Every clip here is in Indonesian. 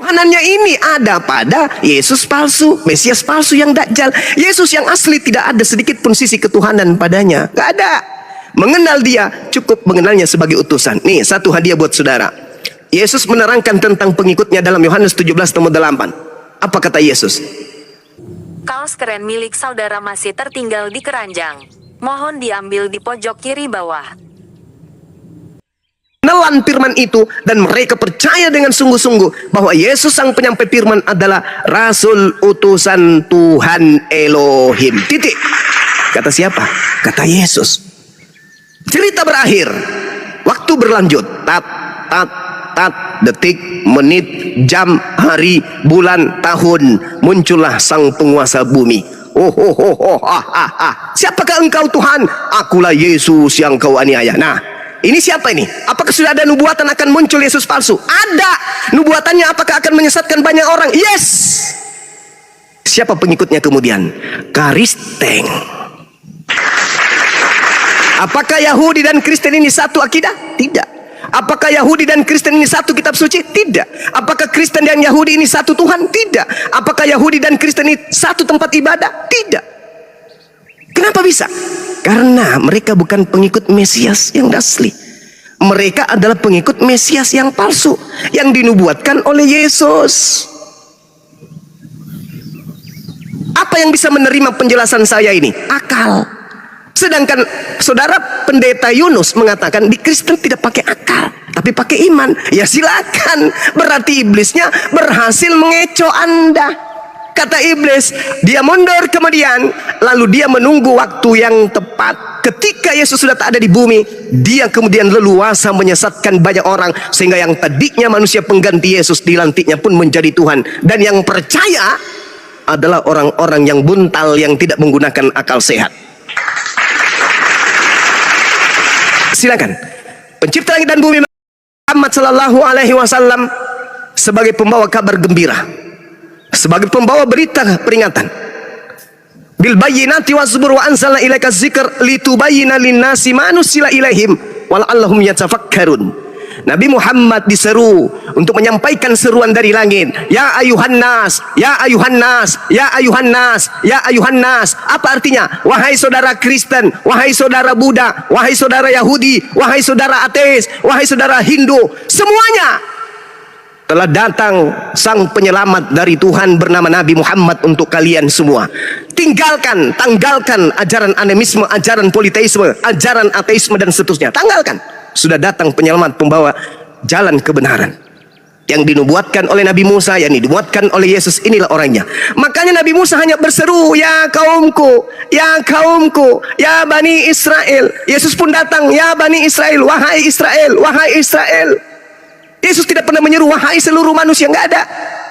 ketuhanannya ini ada pada Yesus palsu, Mesias palsu yang dajjal. Yesus yang asli tidak ada sedikit pun sisi ketuhanan padanya, gak ada. Mengenal dia cukup mengenalnya sebagai utusan. Nih satu hadiah buat saudara. Yesus menerangkan tentang pengikutnya dalam Yohanes 17 nomor 8. Apa kata Yesus? Kaos keren milik saudara masih tertinggal di keranjang. Mohon diambil di pojok kiri bawah. Menelan firman itu dan mereka percaya dengan sungguh-sungguh bahwa Yesus sang penyampai firman adalah Rasul utusan Tuhan Elohim. Titik. Kata siapa? Kata Yesus. Cerita berakhir. Waktu berlanjut. Tat, tat, tat. Detik, menit, jam, hari, bulan, tahun. Muncullah sang penguasa bumi. Oh, oh, oh, oh, ah, ah, ah. Siapakah engkau Tuhan? Akulah Yesus yang kau aniaya. Nah, ini siapa ini? Apakah sudah ada nubuatan akan muncul Yesus palsu? Ada. Nubuatannya apakah akan menyesatkan banyak orang? Yes. Siapa pengikutnya kemudian? Kristen. Apakah Yahudi dan Kristen ini satu akidah? Tidak. Apakah Yahudi dan Kristen ini satu kitab suci? Tidak. Apakah Kristen dan Yahudi ini satu Tuhan? Tidak. Apakah Yahudi dan Kristen ini satu tempat ibadah? Tidak. Kenapa bisa? Karena mereka bukan pengikut Mesias yang asli. Mereka adalah pengikut Mesias yang palsu, yang dinubuatkan oleh Yesus. Apa yang bisa menerima penjelasan saya ini? Akal. Sedangkan saudara pendeta Yunus mengatakan di Kristen tidak pakai akal, tapi pakai iman. Ya silakan. Berarti iblisnya berhasil mengecoh Anda. Kata iblis, dia mundur kemudian, lalu dia menunggu waktu yang tepat. Ketika Yesus sudah tak ada di bumi, dia kemudian leluasa menyesatkan banyak orang, sehingga yang tadinya manusia pengganti Yesus dilantiknya pun menjadi Tuhan. Dan yang percaya adalah orang-orang yang buntal, yang tidak menggunakan akal sehat. Silakan. Pencipta langit dan bumi Muhammad sallallahu alaihi wasallam sebagai pembawa kabar gembira, sebagai pembawa berita peringatan. Bil bayyinati waz-zubur wa anzalna ilaika dzikr litubayyana lin-nasi ma nuzila ilaihim wa la'allahum yatafakkarun. Nabi Muhammad diseru untuk menyampaikan seruan dari langit. Ya ayuhan nas, ya ayuhan nas, ya ayuhan nas, ya ayuhan nas. Apa artinya? Wahai saudara Kristen, wahai saudara Buddha, wahai saudara Yahudi, wahai saudara ateis, wahai saudara Hindu, semuanya telah datang sang penyelamat dari Tuhan bernama Nabi Muhammad untuk kalian semua. Tinggalkan, tanggalkan ajaran animisme, ajaran politeisme, ajaran ateisme dan seterusnya. Tanggalkan. Sudah datang penyelamat, pembawa jalan kebenaran yang dinubuatkan oleh Nabi Musa, yang dinubuatkan oleh Yesus. Inilah orangnya. Makanya Nabi Musa hanya berseru, ya kaumku, ya kaumku, ya Bani Israel. Yesus pun datang, ya Bani Israel, wahai Israel, wahai Israel. Yesus tidak pernah menyeru wahai seluruh manusia, nggak ada.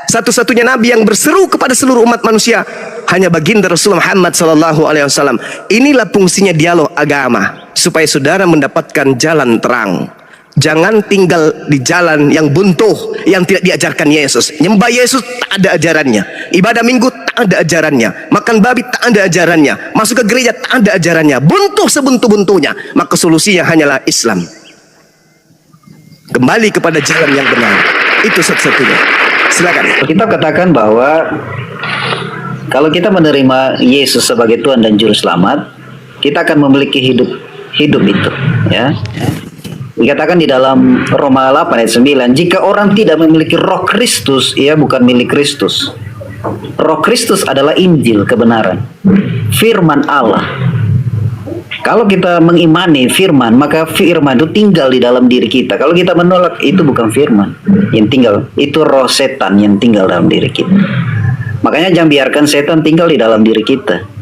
Satu-satunya Nabi yang berseru kepada seluruh umat manusia hanya baginda Rasulullah Muhammad SAW. Inilah fungsinya dialog agama, supaya saudara mendapatkan jalan terang. Jangan tinggal di jalan yang buntuh, yang tidak diajarkan Yesus. Nyembah Yesus tak ada ajarannya, ibadah minggu tak ada ajarannya, makan babi tak ada ajarannya, masuk ke gereja tak ada ajarannya. Buntuh sebuntu-buntunya. Maka solusinya hanyalah Islam. Kembali kepada jalan yang benar. Itu satu-satunya. Silakan. Kita katakan bahwa kalau kita menerima Yesus sebagai Tuhan dan Juru Selamat, kita akan memiliki hidup itu, ya. Dikatakan di dalam Roma 8 ayat 9, jika orang tidak memiliki Roh Kristus, ia bukan milik Kristus. Roh Kristus adalah Injil kebenaran, firman Allah. Kalau kita mengimani firman, maka firman itu tinggal di dalam diri kita. Kalau kita menolak, itu bukan firman yang tinggal, itu roh setan yang tinggal dalam diri kita. Makanya jangan biarkan setan tinggal di dalam diri kita.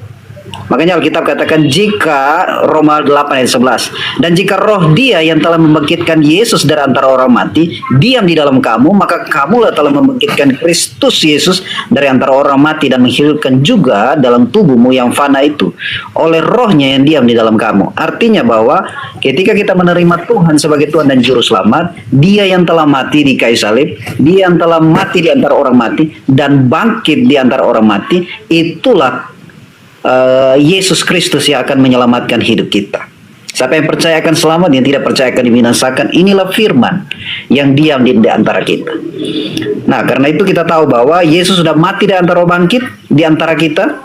Makanya Alkitab katakan, jika Roma 8 ayat 11, dan jika roh dia yang telah membangkitkan Yesus dari antara orang mati diam di dalam kamu, maka kamulah telah membangkitkan Kristus Yesus dari antara orang mati dan menghidupkan juga dalam tubuhmu yang fana itu oleh rohnya yang diam di dalam kamu. Artinya bahwa ketika kita menerima Tuhan sebagai Tuhan dan Juru Selamat, dia yang telah mati di kayu salib, dia yang telah mati di antara orang mati dan bangkit di antara orang mati, itulah Yesus Kristus yang akan menyelamatkan hidup kita. Siapa yang percaya akan selamat, yang tidak percaya akan dibinasakan. Inilah firman yang diam di antara kita. Nah, karena itu kita tahu bahwa Yesus sudah mati di antara bangkit di antara kita,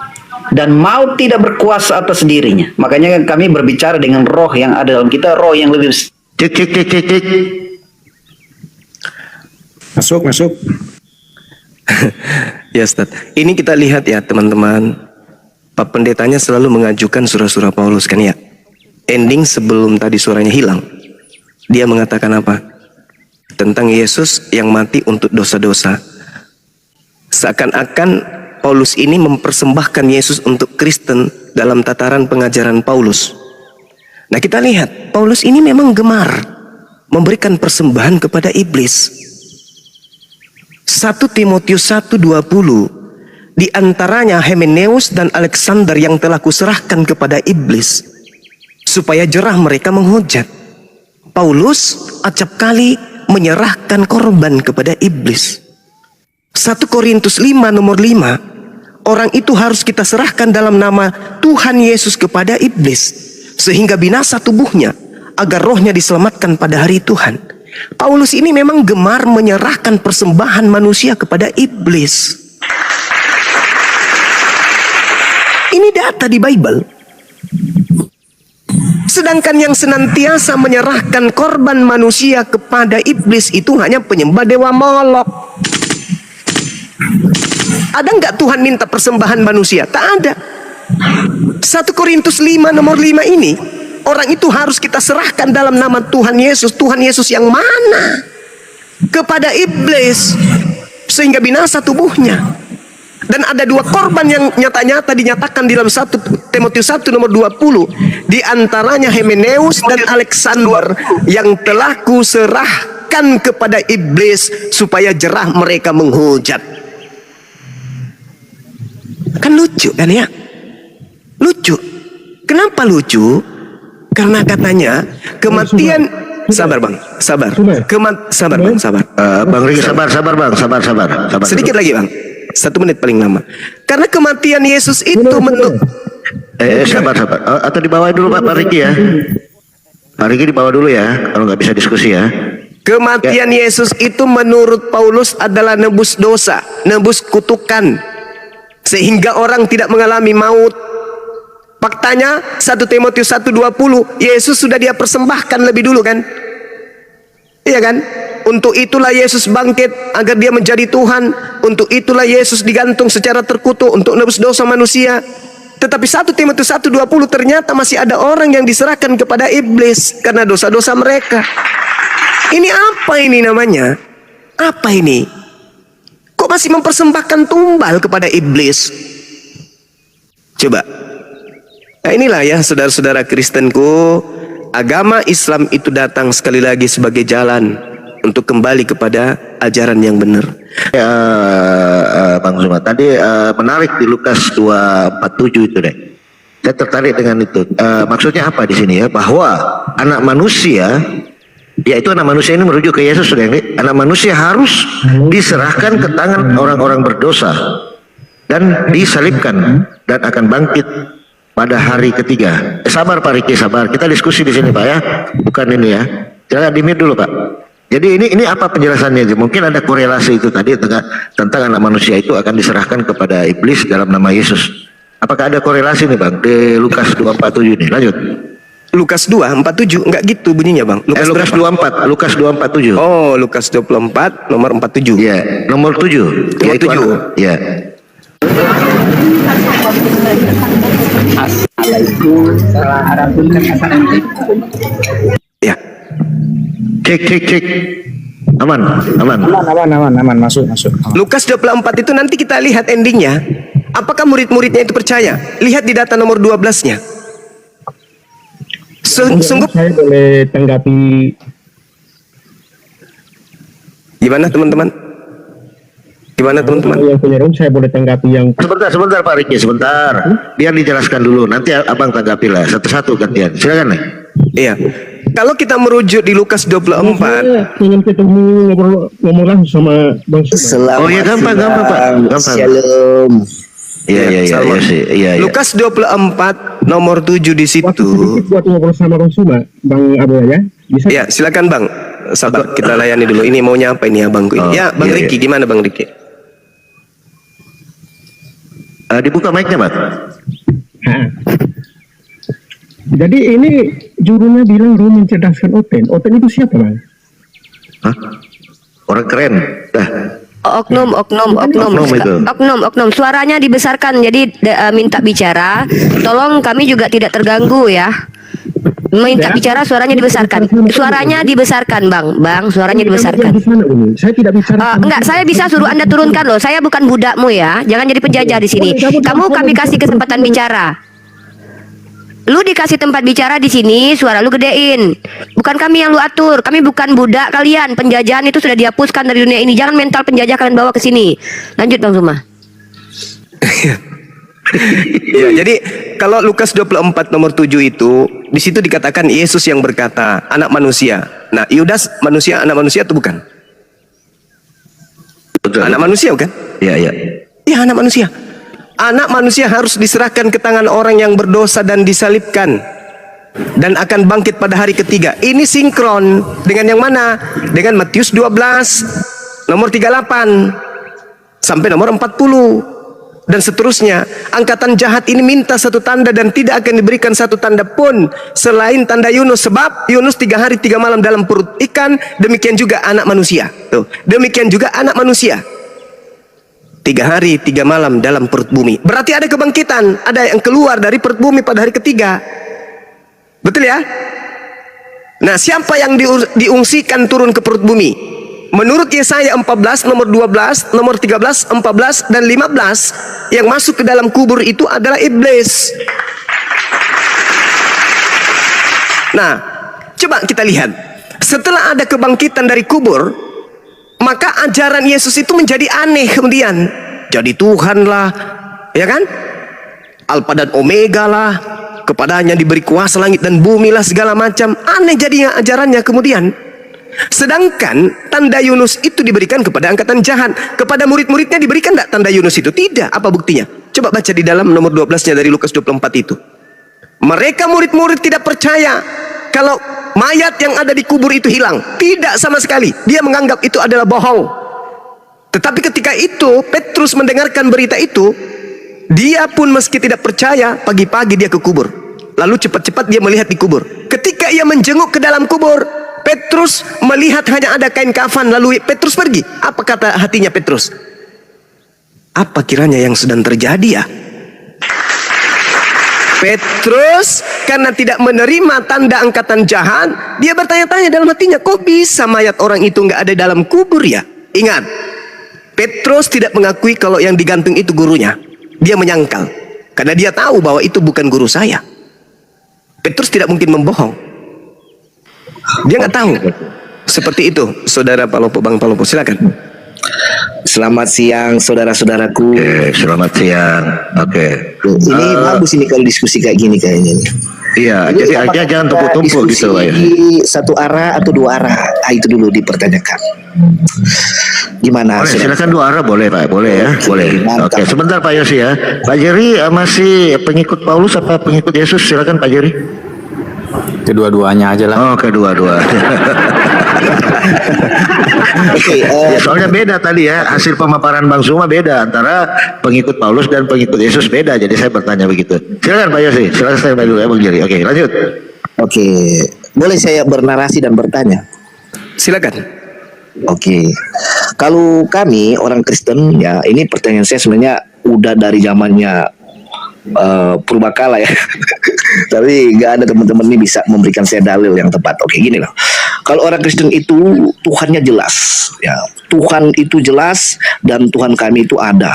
dan maut tidak berkuasa atas dirinya. Makanya kami berbicara dengan roh yang ada dalam kita, roh yang lebih Cek. Masuk. Ya Ustaz, ini kita lihat ya teman-teman, Pak Pendetanya selalu mengajukan surah-surah Paulus kan ya. Ending sebelum tadi suaranya hilang, dia mengatakan apa? Tentang Yesus yang mati untuk dosa-dosa. Seakan-akan Paulus ini mempersembahkan Yesus untuk Kristen dalam tataran pengajaran Paulus. Nah kita lihat, Paulus ini memang gemar memberikan persembahan kepada iblis. 1 Timotius 1:20, di antaranya Hymenaeus dan Alexander yang telah kuserahkan kepada iblis, supaya jerah mereka menghujat. Paulus acap kali menyerahkan korban kepada iblis. 1 Korintus 5 nomor 5, orang itu harus kita serahkan dalam nama Tuhan Yesus kepada iblis, sehingga binasa tubuhnya, agar rohnya diselamatkan pada hari Tuhan. Paulus ini memang gemar menyerahkan persembahan manusia kepada iblis. Ini data di Bible. Sedangkan yang senantiasa menyerahkan korban manusia kepada iblis itu hanya penyembah dewa Molok. Ada nggak Tuhan minta persembahan manusia? Tak ada. 1 Korintus 5 nomor 5 ini, orang itu harus kita serahkan dalam nama Tuhan Yesus. Tuhan Yesus yang mana? Kepada iblis, sehingga binasa tubuhnya. Dan ada dua korban yang nyata-nyata dinyatakan di dalam 1 Timotius 1 nomor 20. Di antaranya Hymenaeus dan Alexander yang telah kuserahkan kepada iblis supaya jerah mereka menghujat. Kan lucu kan ya? Lucu. Kenapa lucu? Karena katanya kematian. Sabar bang, sabar. Sabar bang, sabar. Bang Riki, sabar bang, sabar. Sedikit lagi bang. 1 menit paling lama. Karena kematian Yesus itu Sabar. Atau dibawa dulu Pak Riki ya. Pak Riki dibawa dulu ya, kalau nggak bisa diskusi ya. Kematian Yesus itu menurut Paulus adalah nebus dosa, nebus kutukan, sehingga orang tidak mengalami maut. Faktanya 1 Timotius 1:20, Yesus sudah dia persembahkan lebih dulu kan? Iya kan? Untuk itulah Yesus bangkit agar dia menjadi Tuhan. Untuk itulah Yesus digantung secara terkutuk untuk nebus dosa manusia. Tetapi 1 Timotius 1:20 ternyata masih ada orang yang diserahkan kepada iblis karena dosa-dosa mereka. Ini apa ini namanya? Apa ini? Kok masih mempersembahkan tumbal kepada iblis? Coba. Nah inilah ya saudara-saudara Kristenku, agama Islam itu datang sekali lagi sebagai jalan untuk kembali kepada ajaran yang benar. Bang Zuma, tadi menarik di Lukas 2:47 itu deh. Saya tertarik dengan itu. Maksudnya apa di sini ya? Bahwa anak manusia, yaitu anak manusia ini merujuk ke Yesus, sudah ini. Anak manusia harus diserahkan ke tangan orang-orang berdosa dan disalibkan dan akan bangkit pada hari ketiga. Sabar Pak Riki, sabar. Kita diskusi di sini Pak ya, bukan ini ya. Jangan di-mute dulu Pak. Jadi ini apa penjelasannya? Mungkin ada korelasi itu tadi tentang anak manusia itu akan diserahkan kepada iblis dalam nama Yesus. Apakah ada korelasi nih Bang di Lukas 2:47 ini? Lanjut. Lukas 2:47 enggak gitu bunyinya Bang. Lukas 24, Lukas 2:47. Oh, Lukas 24 nomor 47. Iya, nomor 7. Nomor 7. Iya. Ya. Cek. Aman. Masuk. Lukas 24 itu nanti kita lihat endingnya. Apakah murid-muridnya itu percaya? Lihat di data nomor 12-nya. Sungguh. Saya boleh tanggapi. Gimana teman-teman? Yang punya room saya boleh tanggapi yang. Sebentar Pak Riki, sebentar. Biar dijelaskan dulu. Nanti Abang tanggapilah satu-satu gantian. Silakan nih. Iya. Kalau kita merujuk di Lukas 24, Saya ingin ketemu ngomong langsung sama Bang Suma. Oh iya gampang Pak. Gampang. Shalom. Iya Salmon. sih. Iya. Lukas 24 nomor 7 di Waktu situ. sedikit buat ngobrol sama Bang Suma, Bang Abu ya. Bisa? Ya, silakan Bang. Sabar, kita layani dulu. Ini maunya apa ini abangku ini? Oh, Ya, Bang iya, Riki, gimana Bang Riki? Dibuka mic-nya, Bang. Ha. Jadi ini jurunya bilang Rom mencerdaskan Oten. Oten itu siapa, Bang? Hah? Orang keren. Dah. Oknum. Oknum. Suaranya dibesarkan, jadi minta bicara. Tolong kami juga tidak terganggu ya. Minta bicara, suaranya dibesarkan. Suaranya dibesarkan, Bang. Suaranya dibesarkan. Di sana, Umi. Saya tidak bicara. Enggak, saya bisa suruh Anda turunkan loh. Saya bukan budakmu ya. Jangan jadi penjajah di sini. Kami kasih kesempatan bicara. Lu dikasih tempat bicara di sini, suara lu gedein. Bukan kami yang lu atur. Kami bukan budak kalian. Penjajahan itu sudah dihapuskan dari dunia ini. Jangan mental penjajah kalian bawa ke sini. Lanjut, Bang Suma. Ya, jadi kalau Lukas 24 nomor 7 itu, di situ dikatakan Yesus yang berkata, anak manusia. Nah, Yudas manusia, anak manusia atau bukan? Betul. Anak manusia bukan? Iya. Ya, anak manusia. Anak manusia harus diserahkan ke tangan orang yang berdosa dan disalibkan, dan akan bangkit pada hari ketiga. Ini sinkron dengan yang mana? Dengan Matius 12 nomor 38 sampai nomor 40 dan seterusnya. Angkatan jahat ini minta satu tanda dan tidak akan diberikan satu tanda pun selain tanda Yunus, sebab Yunus 3 hari 3 malam dalam perut ikan. Demikian juga anak manusia. Tuh, demikian juga anak manusia. 3 hari 3 malam dalam perut bumi. Berarti ada kebangkitan, ada yang keluar dari perut bumi pada hari ketiga. Betul ya? Nah, siapa yang diungsikan turun ke perut bumi? Menurut Yesaya 14 nomor 12, nomor 13, 14 dan 15, yang masuk ke dalam kubur itu adalah iblis. Nah, coba kita lihat. Setelah ada kebangkitan dari kubur, maka ajaran Yesus itu menjadi aneh kemudian. Jadi Tuhan lah, ya kan? Alfa dan Omega lah, kepadanya diberi kuasa langit dan bumi lah, segala macam. Aneh jadinya ajarannya kemudian. Sedangkan tanda Yunus itu diberikan kepada angkatan jahat. Kepada murid-muridnya diberikan tidak tanda Yunus itu? Tidak. Apa buktinya? Coba baca di dalam nomor 12-nya dari Lukas 24 itu. Mereka murid-murid tidak percaya kalau mayat yang ada di kubur itu hilang. Tidak sama sekali. Dia menganggap itu adalah bohong. Tetapi ketika itu Petrus mendengarkan berita itu, dia pun meski tidak percaya, pagi-pagi dia ke kubur. Lalu cepat-cepat dia melihat di kubur. Ketika ia menjenguk ke dalam kubur, Petrus melihat hanya ada kain kafan. Lalu Petrus pergi. Apa kata hatinya Petrus? Apa kiranya yang sedang terjadi ya? Petrus karena tidak menerima tanda angkatan jahat, dia bertanya-tanya dalam hatinya, kok bisa mayat orang itu nggak ada dalam kubur ya? Ingat, Petrus tidak mengakui kalau yang digantung itu gurunya. Dia menyangkal karena dia tahu bahwa itu bukan guru saya. Petrus tidak mungkin membohong. Dia nggak tahu. Seperti itu, saudara Palopo, Bang Palopo, silakan. Selamat siang saudara-saudaraku. Selamat siang. Oke. Ini bagus ini kalau diskusi kayak gini kayaknya. Iya, jadi aja jangan tumpuk-tumpuk gitu, Pak ya. Di satu arah atau dua arah, itu dulu dipertanyakan. Gimana? Boleh, silakan 2 arah boleh, Pak. Boleh ya, boleh. Mantap. Oke, sebentar Pak Yosi ya. Pak Jerry masih pengikut Paulus apa pengikut Yesus? Silakan Pak Jerry. Kedua-duanya aja lah. Oh, kedua-dua. Oke, Ya, soalnya beda tadi ya, hasil pemaparan Bang Suma beda antara pengikut Paulus dan pengikut Yesus beda. Jadi saya bertanya begitu. Silakan Pak Yosi, silakan saya dulu ya Bang Jerry. Oke, lanjut. oke. Boleh saya bernarasi dan bertanya? Silakan. Oke. Kalau kami orang Kristen ya, ini pertanyaan saya sebenarnya udah dari zamannya purbakala ya. Tapi nggak ada teman-teman ini bisa memberikan saya dalil yang tepat. Oke, gini loh. Kalau orang Kristen itu Tuhannya jelas, ya. Tuhan itu jelas dan Tuhan kami itu ada.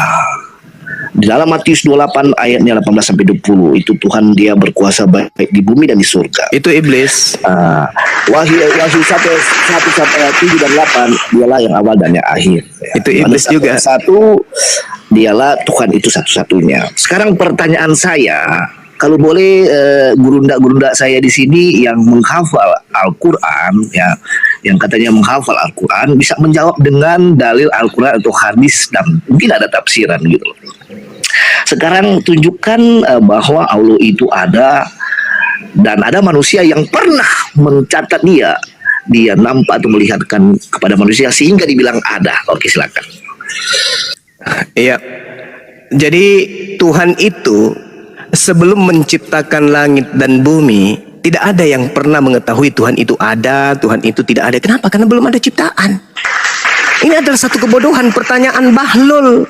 Di dalam Matius 28 ayatnya 18 sampai 20 itu Tuhan dia berkuasa baik di bumi dan di surga. Itu iblis. Wahyu 1 sampai 7 dan 8 dialah yang awal dan yang akhir. Ya. Itu iblis juga. Satu dialah Tuhan itu satu-satunya. Sekarang pertanyaan saya, kalau boleh gurunda saya di sini yang menghafal Al-Quran ya, yang katanya menghafal Al-Quran bisa menjawab dengan dalil Al-Quran atau hadis dan mungkin ada tafsiran gitu loh. Sekarang tunjukkan bahwa Allah itu ada dan ada manusia yang pernah mencatat dia nampak atau melihatkan kepada manusia sehingga dibilang ada. Oke, silakan. Iya. Jadi Tuhan itu sebelum menciptakan langit dan bumi, tidak ada yang pernah mengetahui Tuhan itu ada, Tuhan itu tidak ada. Kenapa? Karena belum ada ciptaan. Ini adalah satu kebodohan, pertanyaan bahlul.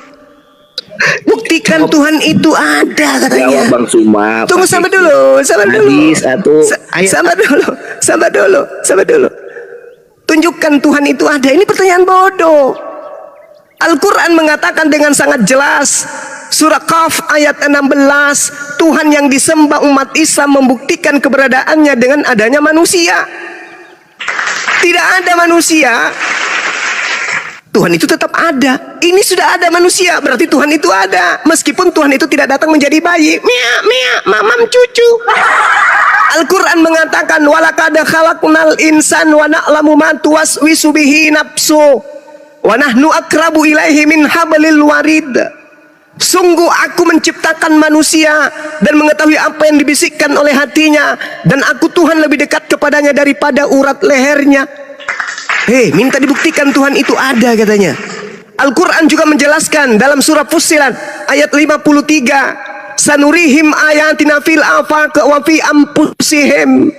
Buktikan Tuhan itu ada katanya. Jawab Bang Suma. Tunggu, sabar dulu. Hadis atau ayat. Sabar dulu. Tunjukkan Tuhan itu ada. Ini pertanyaan bodoh. Al-Quran mengatakan dengan sangat jelas, surah Qaf ayat 16, Tuhan yang disembah umat Islam membuktikan keberadaannya dengan adanya manusia. Tidak ada manusia, Tuhan itu tetap ada. Ini sudah ada manusia, berarti Tuhan itu ada. Meskipun Tuhan itu tidak datang menjadi bayi, mamam cucu. Al-Quran mengatakan, walaqad khalaqnal insan wa na'lamu ma tuwaswisu bihi nafsu wa nahnu akrabu ilaihi min hablil warid. Sungguh aku menciptakan manusia dan mengetahui apa yang dibisikkan oleh hatinya, dan aku Tuhan lebih dekat kepadanya daripada urat lehernya. Minta dibuktikan Tuhan itu ada katanya. Al-Quran juga menjelaskan dalam surah Fussilat ayat 53, sanurihim ayatina fil afaq wa fi anfusihim.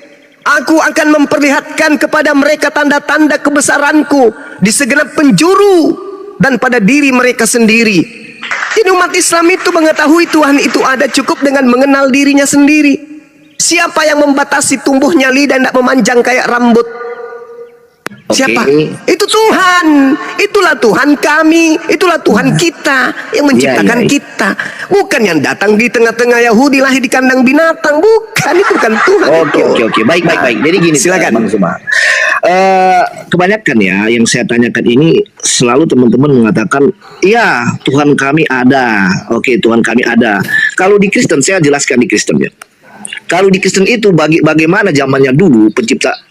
Aku akan memperlihatkan kepada mereka tanda-tanda kebesaranku di segenap penjuru dan pada diri mereka sendiri. Jadi umat Islam itu mengetahui Tuhan itu ada cukup dengan mengenal dirinya sendiri. Siapa yang membatasi tumbuhnya lidah tidak memanjang kayak rambut? Siapa? Itu Tuhan. Itulah Tuhan kami. Itulah Tuhan kita yang menciptakan kita. Bukan yang datang di tengah-tengah Yahudi lahir di kandang binatang. Bukan, itu bukan Tuhan. Oke. Baik. Jadi gini, silakan. Bang Suma. Kebanyakan ya yang saya tanyakan ini selalu teman-teman mengatakan, iya Tuhan kami ada. Oke, Tuhan kami ada. Kalau di Kristen, saya jelaskan di Kristen ya. Kalau di Kristen itu bagaimana zamannya dulu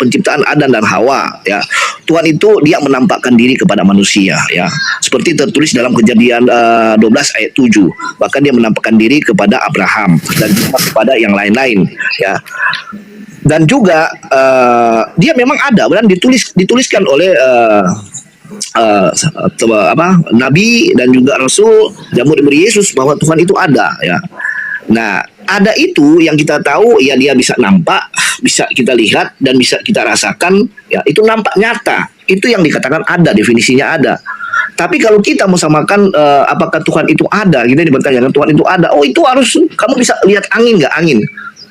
penciptaan Adam dan Hawa ya. Tuhan itu dia menampakkan diri kepada manusia ya. Seperti tertulis dalam Kejadian 12 ayat 7. Bahkan dia menampakkan diri kepada Abraham dan juga kepada yang lain-lain ya. Dan juga dia memang ada dan dituliskan oleh Nabi dan juga Rasul dan murid-murid Yesus bahwa Tuhan itu ada ya. Nah, ada itu yang kita tahu ya, dia bisa nampak, bisa kita lihat dan bisa kita rasakan ya, itu nampak nyata. Itu yang dikatakan ada, definisinya ada. Tapi kalau kita mau samakan apakah Tuhan itu ada, kita dibertanyakan Tuhan itu ada. Oh, itu harus kamu bisa lihat angin nggak? Angin.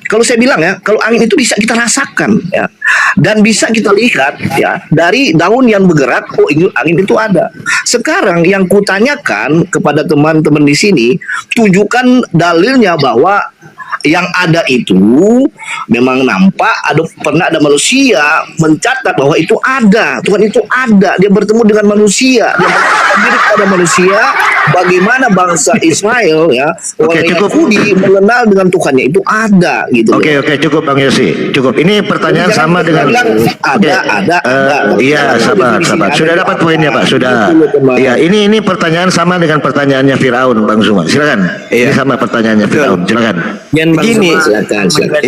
Kalau saya bilang ya, kalau angin itu bisa kita rasakan ya, dan bisa kita lihat ya dari daun yang bergerak. Oh, angin itu ada. Sekarang yang kutanyakan kepada teman-teman di sini, tunjukkan dalilnya bahwa yang ada itu memang nampak, pernah ada manusia mencatat bahwa itu ada. Tuhan itu ada, dia bertemu dengan manusia, dia mencatat diri kepada manusia. Bagaimana bangsa Israel ya, orang Yahudi mengenal dengan Tuhannya itu ada gitu. Oke, cukup Bang Yosi, cukup. Ini pertanyaan sama dengan ada. Iya, sabar. Sudah dapat poinnya Pak, sudah. Iya, ini pertanyaan sama dengan pertanyaannya Firaun, Bang Suma. Silakan. Ini sama pertanyaannya Firaun. Silakan. Dan Bang Begini, Zuma,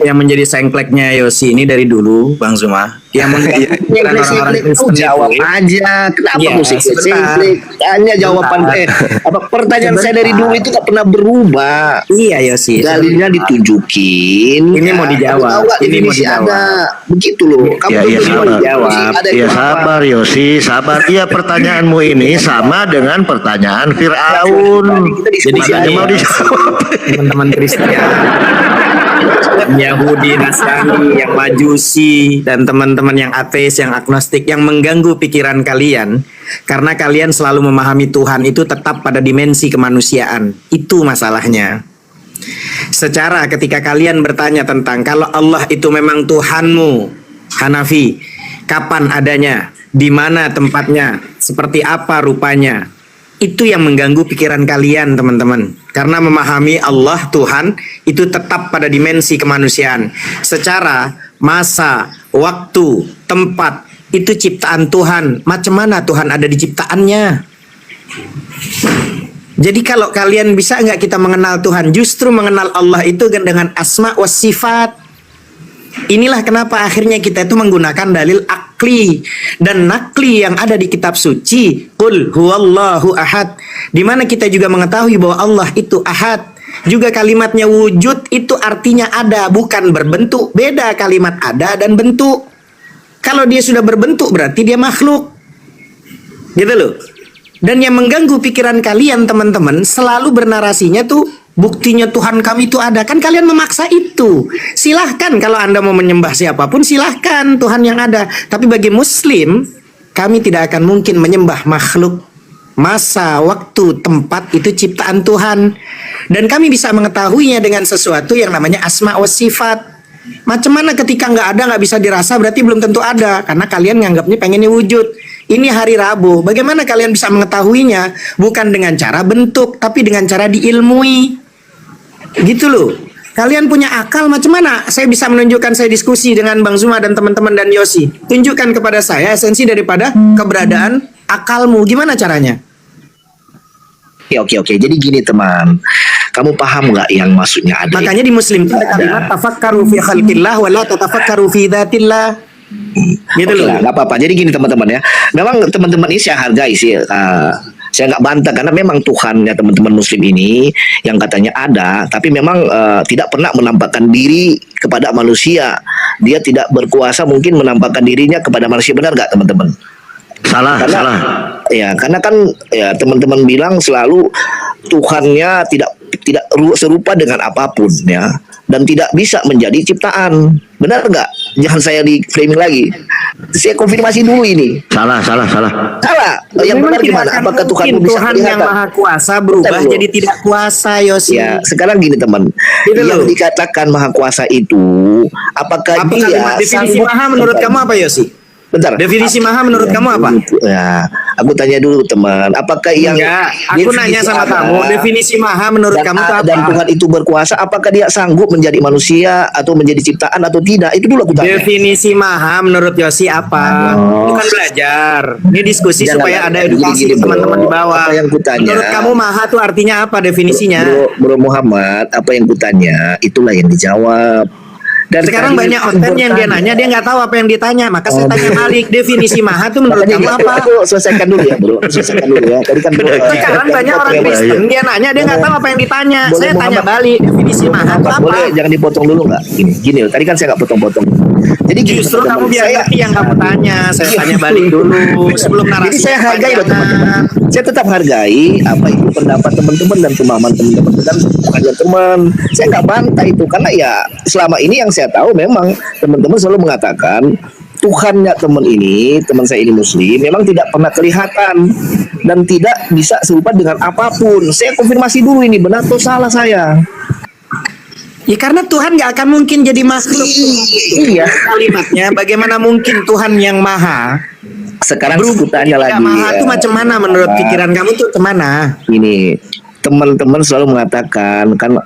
yang menjadi sengkleknya Yosi ini dari dulu, Bang Zuma, yang orang-orang Kristen jawab aja. Kenapa ya, musik sengklek? Tanya jawaban pertanyaan saya dari dulu itu gak pernah berubah. Iya Yosi. Dalilnya ditunjukin. Ini mau dijawab. Ini mau dijawab. Begitu loh. Kamu Iya, mau dijawab. Iya, sabar Yosi, sabar. Iya, pertanyaanmu ini sama dengan pertanyaan Firaun. Jadi Makanya mau dijawab. teman-teman Kristen Yahudi, Nasrani, yang Majusi, dan teman-teman yang ateis, yang agnostik, yang mengganggu pikiran kalian karena kalian selalu memahami Tuhan itu tetap pada dimensi kemanusiaan. Itu masalahnya. Secara ketika kalian bertanya tentang kalau Allah itu memang Tuhanmu, Hanafi, kapan adanya, di mana tempatnya, seperti apa rupanya, itu yang mengganggu pikiran kalian teman-teman. Karena memahami Allah Tuhan itu tetap pada dimensi kemanusiaan. Secara masa, waktu, tempat, itu ciptaan Tuhan. Macam mana Tuhan ada di ciptaannya? Jadi kalau kalian bisa nggak kita mengenal Tuhan, justru mengenal Allah itu dengan asma wa sifat. Inilah kenapa akhirnya kita itu menggunakan dalil akli dan nakli yang ada di kitab suci. Qul huwallahu ahad. Di mana kita juga mengetahui bahwa Allah itu ahad. Juga kalimatnya wujud itu artinya ada, bukan berbentuk. Beda kalimat ada dan bentuk. Kalau dia sudah berbentuk berarti dia makhluk. Gitu loh. Dan yang mengganggu pikiran kalian teman-teman selalu bernarasinya tuh buktinya Tuhan kami itu ada. Kan kalian memaksa itu. Silahkan kalau Anda mau menyembah siapapun, silahkan Tuhan yang ada. Tapi bagi Muslim, kami tidak akan mungkin menyembah makhluk. Masa, waktu, tempat itu ciptaan Tuhan. Dan kami bisa mengetahuinya dengan sesuatu yang namanya asma wa sifat. Macam mana ketika nggak ada, nggak bisa dirasa, berarti belum tentu ada. Karena kalian nganggapnya pengennya wujud. Ini hari Rabu, bagaimana kalian bisa mengetahuinya? Bukan dengan cara bentuk, tapi dengan cara diilmui. Gitu loh. Kalian punya akal, macam mana saya bisa menunjukkan saya diskusi dengan Bang Zuma dan teman-teman dan Yosi? Tunjukkan kepada saya esensi daripada keberadaan akalmu. Gimana caranya? Oke. Jadi gini teman, kamu paham nggak yang maksudnya ada? Makanya di Muslim itu ada kalimat tafakkaru fi khalqillah wa la tatafakkaru fi dzatillah. Gitu Oke loh. lah, nggak apa-apa. Jadi gini teman-teman ya, memang teman-teman ini saya hargai sih. Saya nggak bantah karena memang Tuhannya teman-teman Muslim ini yang katanya ada, tapi memang tidak pernah menampakkan diri kepada manusia. Dia tidak berkuasa mungkin menampakkan dirinya kepada manusia, benar nggak teman-teman? Salah. Ya, karena kan ya teman-teman bilang selalu Tuhannya tidak serupa dengan apapun ya, dan tidak bisa menjadi ciptaan. Benar nggak? Jangan saya di framing lagi. Saya konfirmasi dulu ini. Salah. Salah. Yang Memang benar tidak gimana? akan Apakah Tuhan mungkin bisa Tuhan yang kelihatan? maha kuasa berubah Betul. jadi tidak kuasa, Yosi. Ya, sekarang gini teman, Gitu yang loh. dikatakan maha kuasa itu, apakah Apa dia kalimat definisi sanggup- maha menurut kamu apa, Yosi? Bentar. Definisi maha menurut kamu apa? Ya, aku tanya dulu teman, apakah yang Enggak, aku nanya definisi sama ada kamu, definisi maha menurut kamu itu apa? dan Tuhan itu berkuasa, apakah dia sanggup menjadi manusia atau menjadi ciptaan atau tidak? Itu dulu aku tanya. Definisi maha menurut Yosi apa? Oh. Bukan belajar. Ini diskusi Jangan, supaya ada gini, edukasi bro. teman-teman di bawah. Apa yang kutanya? Menurut kamu maha itu artinya apa definisinya? Bro Muhammad, apa yang kutanya itulah yang dijawab. Dan Sekarang tadi banyak aku konten yang dia bertanya. nanya, dia nggak tahu apa yang ditanya. Maka saya tanya balik, definisi maha itu menurut Makanya kamu apa? aku selesaikan dulu ya bro, selesaikan dulu ya. Tadi kan bro, Sekarang banyak orang Kristen, dia nanya, dia nggak tahu apa yang ditanya. Boleh, Saya tanya Muhammad. balik, definisi maha itu apa? Boleh jangan dipotong dulu nggak? Gini, tadi kan saya nggak potong-potong. Jadi gini, Justru teman-teman, kamu biar saya- ngerti yang kamu tanya. Saya tanya balik dulu sebelum narasi. Jadi saya hargai loh kepanjangan. teman-teman. Saya tetap hargai apa itu pendapat teman-teman dan pemahaman teman-teman dan pengajian teman. Saya nggak bantah itu karena ya selama ini yang saya tahu memang teman-teman selalu mengatakan Tuhannya teman saya ini Muslim memang tidak pernah kelihatan dan tidak bisa serupa dengan apapun. Saya konfirmasi dulu ini benar atau salah saya. Ya karena Tuhan nggak akan mungkin jadi makhluk. Iya. Kalimatnya, bagaimana mungkin Tuhan yang maha Sekarang berubah aku tanya jadi lagi. tidak maha itu ya. macam mana menurut pikiran kamu tuh kemana? Ini teman-teman selalu mengatakan kan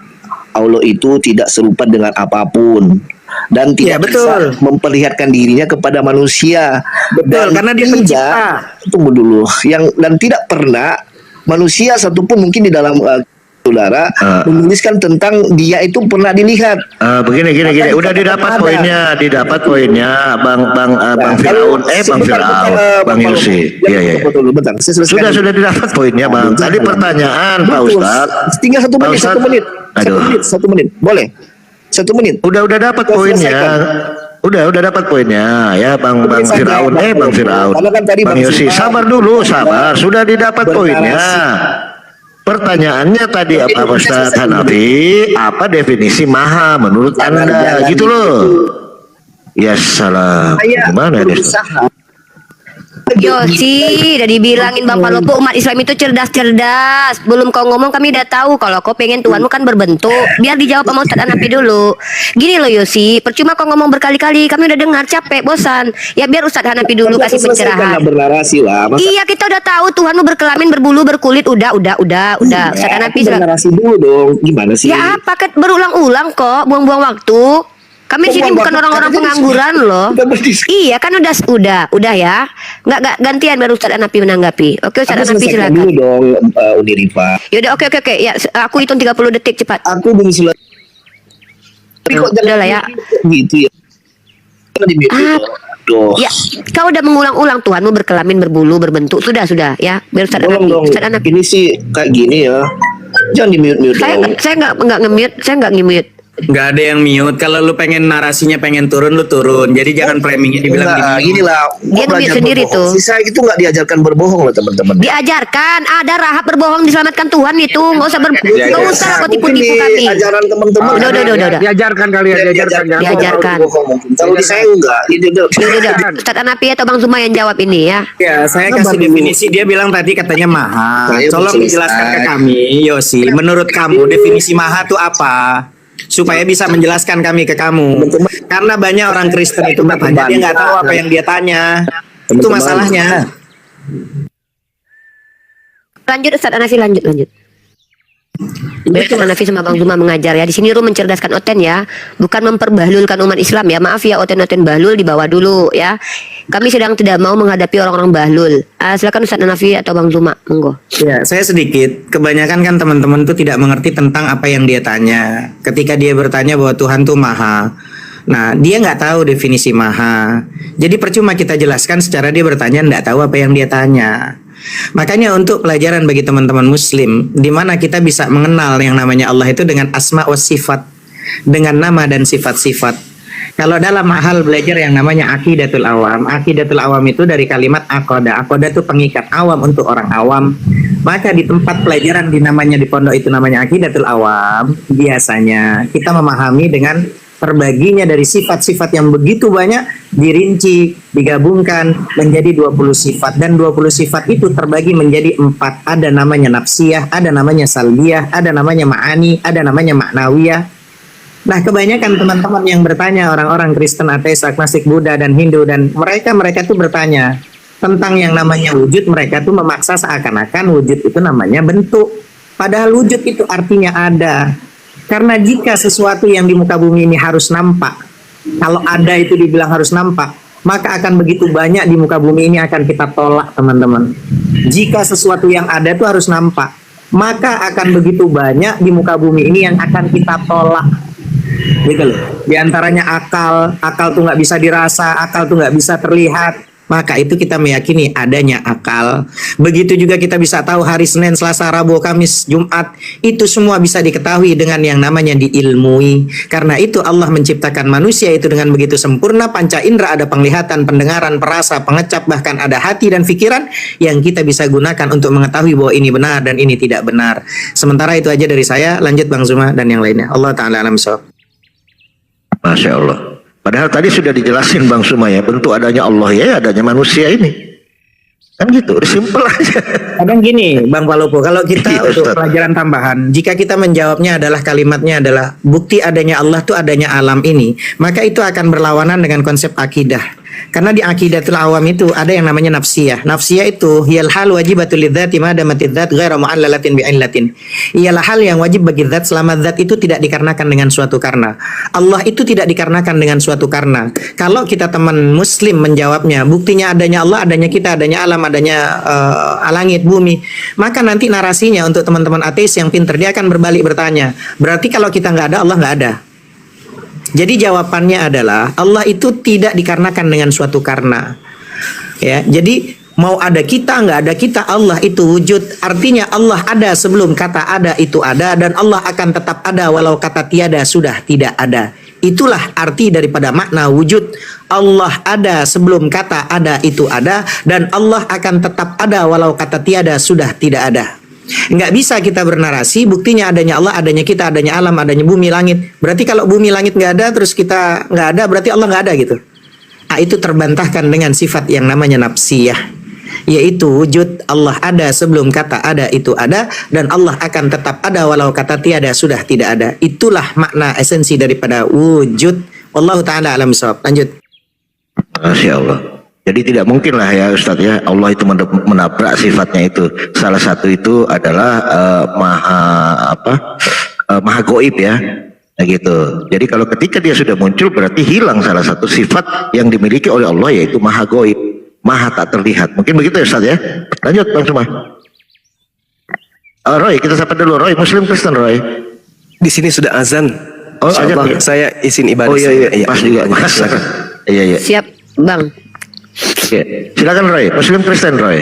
Allah itu tidak serupa dengan apapun dan Ya, tidak betul. bisa memperlihatkan dirinya kepada manusia. Betul, karena dia pencipta. Tunggu dulu. Dan tidak pernah manusia satupun mungkin di dalam saudara menuliskan tentang dia itu pernah dilihat. Begini. Udah didapat poinnya, Bang Firaun, Bang Yusi. Iya. Bentar, saya selesaikan. Sudah didapat poinnya, Bang. Tadi pertanyaan, Pak Betul. Ustadz. Tinggal Pak Ustadz. Aduh. Satu menit. Boleh? 1 menit. Udah dapat Saya poinnya. selesaikan. Udah dapat poinnya ya Bang Saja, Firaun, Bang Firaun. Karena kan tadi Bang Bang Yosi, Sima sabar dulu, sabar. Sudah didapat poinnya. Pertanyaannya tadi apa Ustaz Hanafi? Apa definisi maha menurut Anda? Gitu loh. Ya salam. Gimana deh? Yosi, udah dibilangin Bang Palopo umat Islam itu cerdas-cerdas. Belum kau ngomong kami udah tahu kalau kau pengen Tuhanmu kan berbentuk. Biar dijawab sama Ustadz Hanafi dulu. Gini loh Yosi, percuma kau ngomong berkali-kali. Kami udah dengar, capek, bosan. Ya biar Ustadz Hanafi dulu kasih pencerahan. Bernarasi lah. Iya kita udah tahu Tuhanmu berkelamin, berbulu, berkulit. Udah. Ustadz Hanafi sudah. Bernarasi dulu dong. Gimana sih? Ya apa? Berulang-ulang kok, buang-buang waktu. Kami sini bukan orang-orang pengangguran loh. Iya kan udah ya. Nggak gantian baru Ustaz Hanafi menanggapi. Oke Ustaz Hanafi silakan. Dulu dong, Uni Rifa. Yaudah oke. Ya aku hitung 30 detik cepat. Aku belum selesai. Tapi kok Udah lah ya. gitu ya? Kan di mute Ah, Aduh. Ya, kau udah mengulang-ulang Tuhanmu berkelamin, berbulu, berbentuk. Sudah ya. Biar Ustaz Tolong Hanafi. dong. Ustaz Hanafi. Ini sih kayak gini ya. Jangan di mute dong. Saya nggak nge-mute. Saya nggak nge-mute. Nggak ada yang mute. Kalau lu pengen narasinya pengen turun, lu turun. Jadi jangan framingnya dibilang Enggak, di gini lah. Dia nge-mute sendiri tuh. Sisa itu nggak diajarkan berbohong loh teman-teman. Diajarkan, ada Rahab berbohong diselamatkan Tuhan itu. Nggak usah kau tipu-tipu kami. Ajaran teman-teman. Udah. Diajarkan kalian, Diajarkan. Kalau di saya enggak. Udah. Ustaz Hanafi atau Bang Zuma yang jawab ini ya. Ya, saya kasih definisi. Dia bilang tadi katanya maha. Saya Tolong belum dijelaskan ke selesai. kami, Yosi. Menurut kamu definisi maha itu apa? Supaya bisa menjelaskan kami ke kamu. Karena banyak orang Kristen itu bertanya, dia nggak tahu apa yang dia tanya. Itu Teman-teman. masalahnya. Lanjut Ustaz Hanafi, lanjut. Biar Ustaz Hanafi sama Bang Zuma mengajar ya. Di sini Rum mencerdaskan Oten ya, bukan memperbahlulkan umat Islam ya. Maaf ya, Oten bahlul dibawa dulu ya. Kami sedang tidak mau menghadapi orang-orang bahlul. Silakan Ustaz Hanafi atau Bang Zuma, monggo. Ya, saya sedikit. Kebanyakan kan teman-teman tuh tidak mengerti tentang apa yang dia tanya. Ketika dia bertanya bahwa Tuhan tuh maha. Nah, dia nggak tahu definisi maha. Jadi percuma kita jelaskan secara dia bertanya nggak tahu apa yang dia tanya. Makanya untuk pelajaran bagi teman-teman muslim, di mana kita bisa mengenal yang namanya Allah itu dengan asma wa sifat, dengan nama dan sifat-sifat. Kalau dalam hal belajar yang namanya akidatul awam itu dari kalimat akoda itu pengikat awam untuk orang awam. Maka di tempat pelajaran di pondok itu namanya akidatul awam, biasanya kita memahami dengan terbaginya dari sifat-sifat yang begitu banyak dirinci, digabungkan menjadi 20 sifat, dan 20 sifat itu terbagi menjadi 4. Ada namanya nafsiyah, ada namanya salbiyah, ada namanya ma'ani, ada namanya maknawiyah. Nah, kebanyakan teman-teman yang bertanya, orang-orang Kristen, ateis, agnostik, Buddha dan Hindu, dan mereka tuh bertanya tentang yang namanya wujud. Mereka tuh memaksa seakan-akan wujud itu namanya bentuk, padahal wujud itu artinya ada. Karena jika sesuatu yang di muka bumi ini harus nampak, kalau ada itu dibilang harus nampak, maka akan begitu banyak di muka bumi ini akan kita tolak, teman-teman. Jika sesuatu yang ada itu harus nampak, maka akan begitu banyak di muka bumi ini yang akan kita tolak. Gitu loh. Di antaranya akal tuh nggak bisa dirasa, akal tuh nggak bisa terlihat. Maka itu kita meyakini adanya akal. Begitu juga kita bisa tahu hari Senin, Selasa, Rabu, Kamis, Jumat. Itu semua bisa diketahui dengan yang namanya diilmui. Karena itu Allah menciptakan manusia itu dengan begitu sempurna. Panca indera, ada penglihatan, pendengaran, perasa, pengecap, bahkan ada hati dan pikiran yang kita bisa gunakan untuk mengetahui bahwa ini benar dan ini tidak benar. Sementara itu aja dari saya. Lanjut Bang Zuma dan yang lainnya. Allah Ta'ala alam shawab. Masya Allah. Padahal tadi sudah dijelasin Bang Suma ya, bentuk adanya Allah ya, adanya manusia ini. Kan gitu, udah simpel aja. Kadang gini Bang Palopo, kalau kita Iya, untuk Ustaz. pelajaran tambahan, jika kita menjawabnya adalah kalimatnya adalah bukti adanya Allah itu adanya alam ini, maka itu akan berlawanan dengan konsep akidah. Karena di akidatul awam itu ada yang namanya nafsiyah. Nafsiyah itu hiyal hal wajibatul lidzati ma damatid dzat ghairu mu'allalatin bi'illatin. Ialah hal yang wajib bagi zat selama zat itu tidak dikarenakan dengan suatu karena. Allah itu tidak dikarenakan dengan suatu karena. Kalau kita teman muslim menjawabnya, buktinya adanya Allah, adanya kita, adanya alam, adanya langit, bumi, maka nanti narasinya untuk teman-teman ateis yang pinter, dia akan berbalik bertanya, berarti kalau kita nggak ada, Allah nggak ada. Jadi jawabannya adalah Allah itu tidak dikarenakan dengan suatu karena. Ya, jadi mau ada kita nggak ada kita, Allah itu wujud. Artinya Allah ada sebelum kata ada itu ada, dan Allah akan tetap ada walau kata tiada sudah tidak ada. Itulah arti daripada makna wujud. Allah ada sebelum kata ada itu ada, dan Allah akan tetap ada walau kata tiada sudah tidak ada. Nggak bisa kita bernarasi buktinya adanya Allah, adanya kita, adanya alam, adanya bumi, langit. Berarti kalau bumi, langit nggak ada, terus kita nggak ada, berarti Allah nggak ada gitu. Nah, itu terbantahkan dengan sifat yang namanya nafsiyah, yaitu wujud. Allah ada sebelum kata ada itu ada, dan Allah akan tetap ada walau kata tiada sudah tidak ada. Itulah makna esensi daripada wujud. Wallahu ta'ala alam shawab. Lanjut. Masya Allah. Jadi tidak mungkin lah ya Ustadz ya, Allah itu menabrak sifatnya itu. Salah satu itu adalah maha goib ya. Nah gitu. Jadi kalau ketika dia sudah muncul berarti hilang salah satu sifat yang dimiliki oleh Allah, yaitu maha goib, maha tak terlihat. Mungkin begitu ya Ustaz ya. Lanjut Bang Suma. Roy, kita sapa dulu Roy, Muslim Kristen Roy. Di sini sudah azan. Oh, Insyaallah azan ya? saya izin ibadah. Oh iya, pas juga. Mas. Iya. Siap, Bang. Oke. Silakan Roy, Muslim Kristen Roy.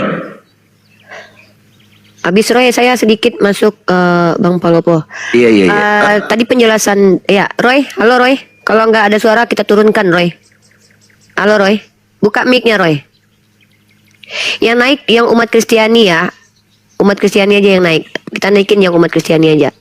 Habis Roy, saya sedikit masuk Bang Palopo. Iya. Tadi penjelasan, ya Roy, halo Roy. Kalau nggak ada suara kita turunkan Roy. Halo Roy, buka mic-nya Roy. Yang naik yang umat Kristiani ya, umat Kristiani aja yang naik. Kita naikin yang umat Kristiani aja.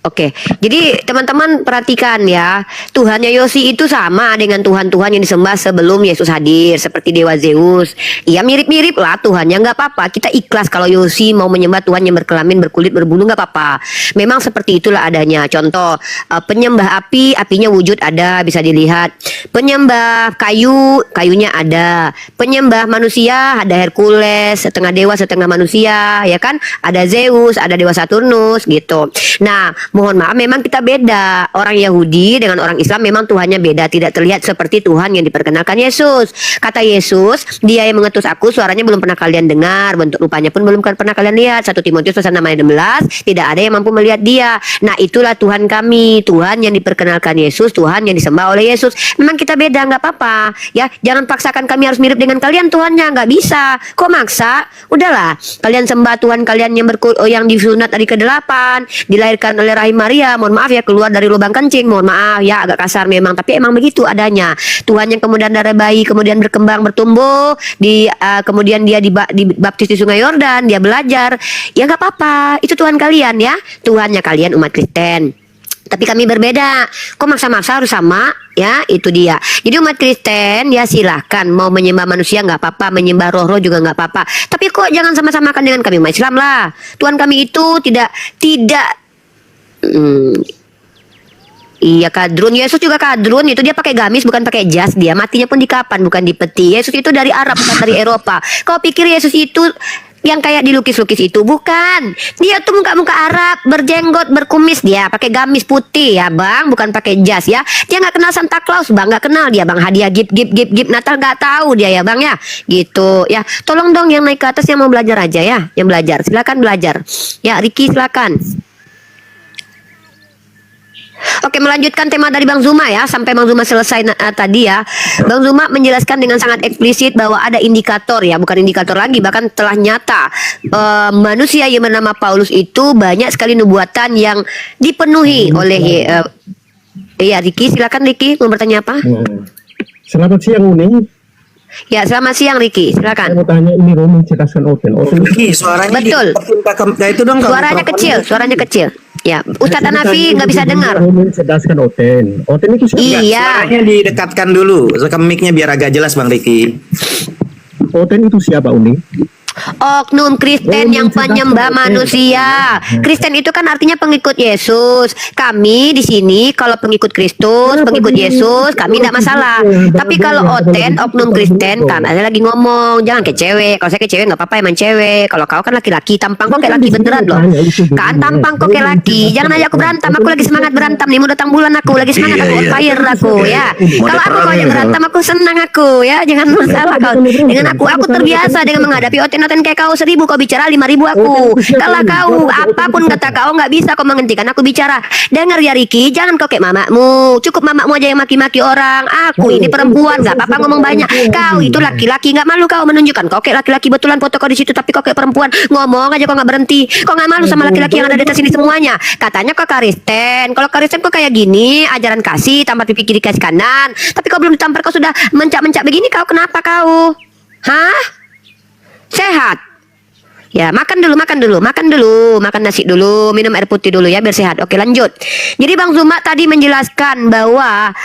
Oke, jadi teman-teman perhatikan ya, Tuhannya Yosi itu sama dengan Tuhan-Tuhan yang disembah sebelum Yesus hadir, seperti Dewa Zeus. Ya mirip-mirip lah Tuhannya, nggak apa-apa. Kita ikhlas kalau Yosi mau menyembah Tuhan yang berkelamin, berkulit, berbulu, nggak apa-apa. Memang seperti itulah adanya. Contoh, penyembah api, apinya wujud ada, bisa dilihat. Penyembah kayu, kayunya ada. Penyembah manusia, ada Hercules, setengah dewa, setengah manusia, ya kan? Ada Zeus, ada Dewa Saturnus, gitu. Nah, mohon maaf, memang kita beda. Orang Yahudi dengan orang Islam memang Tuhannya beda, tidak terlihat seperti Tuhan yang diperkenalkan Yesus. Kata Yesus, Dia yang mengutus aku, suaranya belum pernah kalian dengar, bentuk rupanya pun belum pernah kalian lihat. 1 Timotius pasal 6 ayat 16, tidak ada yang mampu melihat Dia. Nah, itulah Tuhan kami, Tuhan yang diperkenalkan Yesus, Tuhan yang disembah oleh Yesus. Memang kita beda, nggak apa-apa. Ya, jangan paksakan kami harus mirip dengan kalian Tuhannya, nggak bisa. Kok maksa? Udahlah, kalian sembah Tuhan kalian yang disunat dari ke-8, dilahirkan oleh rahim Maria, mohon maaf ya, keluar dari lubang kencing, mohon maaf ya, agak kasar memang, tapi emang begitu adanya. Tuhan yang kemudian dari bayi kemudian berkembang, bertumbuh, kemudian dia dibaptis di Sungai Yordan, dia belajar, ya nggak apa-apa, itu Tuhan kalian ya, Tuhannya kalian umat Kristen. Tapi kami berbeda. Kok maksa-maksa harus sama? Ya, itu dia. Jadi umat Kristen ya silahkan mau menyembah manusia nggak apa-apa, menyembah roh-roh juga nggak apa-apa. Tapi kok jangan sama-samakan dengan kami umat Islam lah. Tuhan kami itu tidak iya kadrun. Yesus juga kadrun, itu dia pakai gamis bukan pakai jas, dia matinya pun di kapan bukan di peti. Yesus itu dari Arab bukan dari Eropa. Kau pikir Yesus itu yang kayak dilukis-lukis itu? Bukan. Dia tuh muka-muka Arab, berjenggot, berkumis, dia pakai gamis putih ya bang, bukan pakai jas ya. Dia nggak kenal Santa Claus bang, nggak kenal dia bang. Hadiah gip Natal nggak tahu dia ya bang ya. Gitu ya. Tolong dong yang naik ke atas yang mau belajar aja ya, yang belajar silakan belajar. Ya Ricky silakan. Oke, melanjutkan tema dari Bang Zuma ya, sampai Bang Zuma selesai tadi ya. Bang Zuma menjelaskan dengan sangat eksplisit bahwa ada indikator ya, bukan indikator lagi, bahkan telah nyata manusia yang bernama Paulus itu banyak sekali nubuatan yang dipenuhi oleh ya Ricky, silakan Ricky, mau bertanya apa? Selamat siang Uni. Ya, selamat siang Ricky, Saya silakan. mau tanya ini Romi cerdasan Oten. Oke, suaranya Betul. itu dong kalau Suaranya mikrofonnya. kecil, Ya, Ustadz Hanafi nggak bisa dengar. Romi cerdasan Oten. Oten itu siapa? Iya. Suaranya didekatkan dulu ke mic-nya biar agak jelas Bang Riki. Oten itu siapa Uni? Oknum Kristen yang penyembah manusia. Kristen itu kan artinya pengikut Yesus. Kami di sini kalau pengikut Kristus, pengikut Yesus, kami tidak masalah. Tapi kalau Oten, oknum Kristen, kan ada lagi ngomong, jangan ke cewek. Kalau saya ke cewek nggak apa-apa, emang cewek. Kalau kau kan laki-laki, tampang kok kayak laki beneran loh. Kan tampang kok kayak laki. Jangan aja aku berantem. Aku lagi semangat berantem nih. Mau datang bulan aku lagi semangat, aku on fire aku ya. Kalau aku kalau berantem aku senang aku ya. Jangan masalah kau dengan aku. Aku terbiasa dengan menghadapi Oten kayak kau 1000, kau bicara 5000 aku. Kalau kau apapun kata kau nggak bisa kau menghentikan aku bicara. Dengar ya Ricky, jangan kau kayak mamamu. Cukup mamamu aja yang maki-maki orang. Aku ini perempuan, nggak apa-apa ngomong banyak. Kau itu laki-laki, nggak malu kau menunjukkan kau kayak laki-laki betulan, foto kau di situ, tapi kau kayak perempuan. Ngomong aja kau nggak berhenti. Kau nggak malu sama laki-laki yang ada di atas ini semuanya. Katanya kau Kristen. Kalau Kristen kau kayak gini, ajaran kasih, tampar pipi kiri kasih kanan. Tapi kau belum ditampar, kau sudah mencak-mencak begini. Kau kenapa kau? Hah? Sehat? Ya, makan dulu, makan nasi dulu, minum air putih dulu ya biar sehat. Oke, lanjut. Jadi Bang Zuma tadi menjelaskan bahwa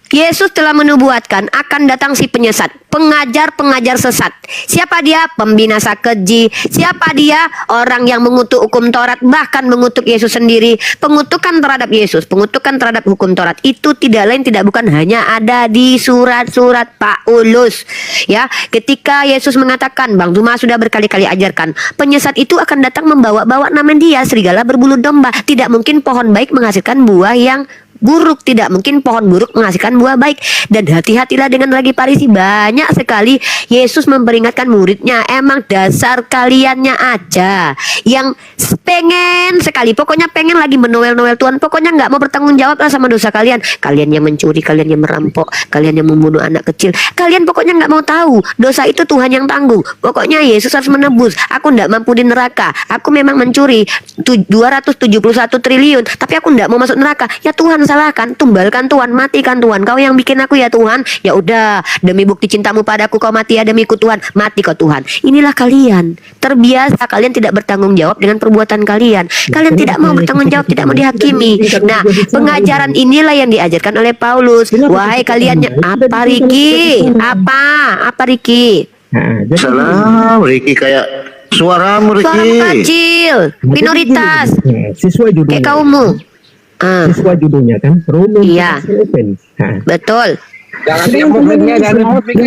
Yesus telah menubuatkan akan datang si penyesat, pengajar-pengajar sesat. Siapa dia? Pembinasa keji. Siapa dia? Orang yang mengutuk hukum Taurat, bahkan mengutuk Yesus sendiri. Pengutukan terhadap Yesus, pengutukan terhadap hukum Taurat itu tidak lain tidak bukan hanya ada di surat-surat Paulus. Ya, ketika Yesus mengatakan, Bang Zuma sudah berkali-kali ajarkan, penyesat itu akan datang membawa-bawa nama dia serigala berbulu domba. Tidak mungkin pohon baik menghasilkan buah yang buruk. Tidak mungkin pohon buruk menghasilkan buah baik. Dan hati-hatilah dengan ragi Farisi. Banyak sekali Yesus memperingatkan muridnya, emang dasar kaliannya aja yang pengen sekali, pokoknya pengen lagi menoel-noel Tuhan, pokoknya nggak mau bertanggung jawab lah sama dosa kalian. Kalian yang mencuri, kalian yang merampok, kalian yang membunuh anak kecil, kalian pokoknya nggak mau tahu dosa itu Tuhan yang tanggung. Pokoknya Yesus harus menebus. Aku nggak mampu di neraka. Aku memang mencuri 271 triliun, tapi aku nggak mau masuk neraka. Ya Tuhan, salahkan, tumbalkan Tuhan, matikan Tuhan. Kau yang bikin aku ya Tuhan. Ya udah, demi bukti cintamu padaku kau mati ya, demiku Tuhan, mati kau Tuhan. Inilah kalian terbiasa, kalian tidak bertanggung jawab dengan perbuatan kalian. Kalian tidak mau bertanggung jawab, tidak mau dihakimi. Nah, pengajaran inilah yang diajarkan oleh Paulus. Wahai kalian, apa Riki? Apa Riki? Nah, jadi Salam Riki, kayak suaramu Suara Riki. kecil, minoritas, nah, sesuai judulnya. kayak kaummu. Sesuai judulnya kan, Roman Iya. Mencerdaskan Oten. Nah, Betul. yang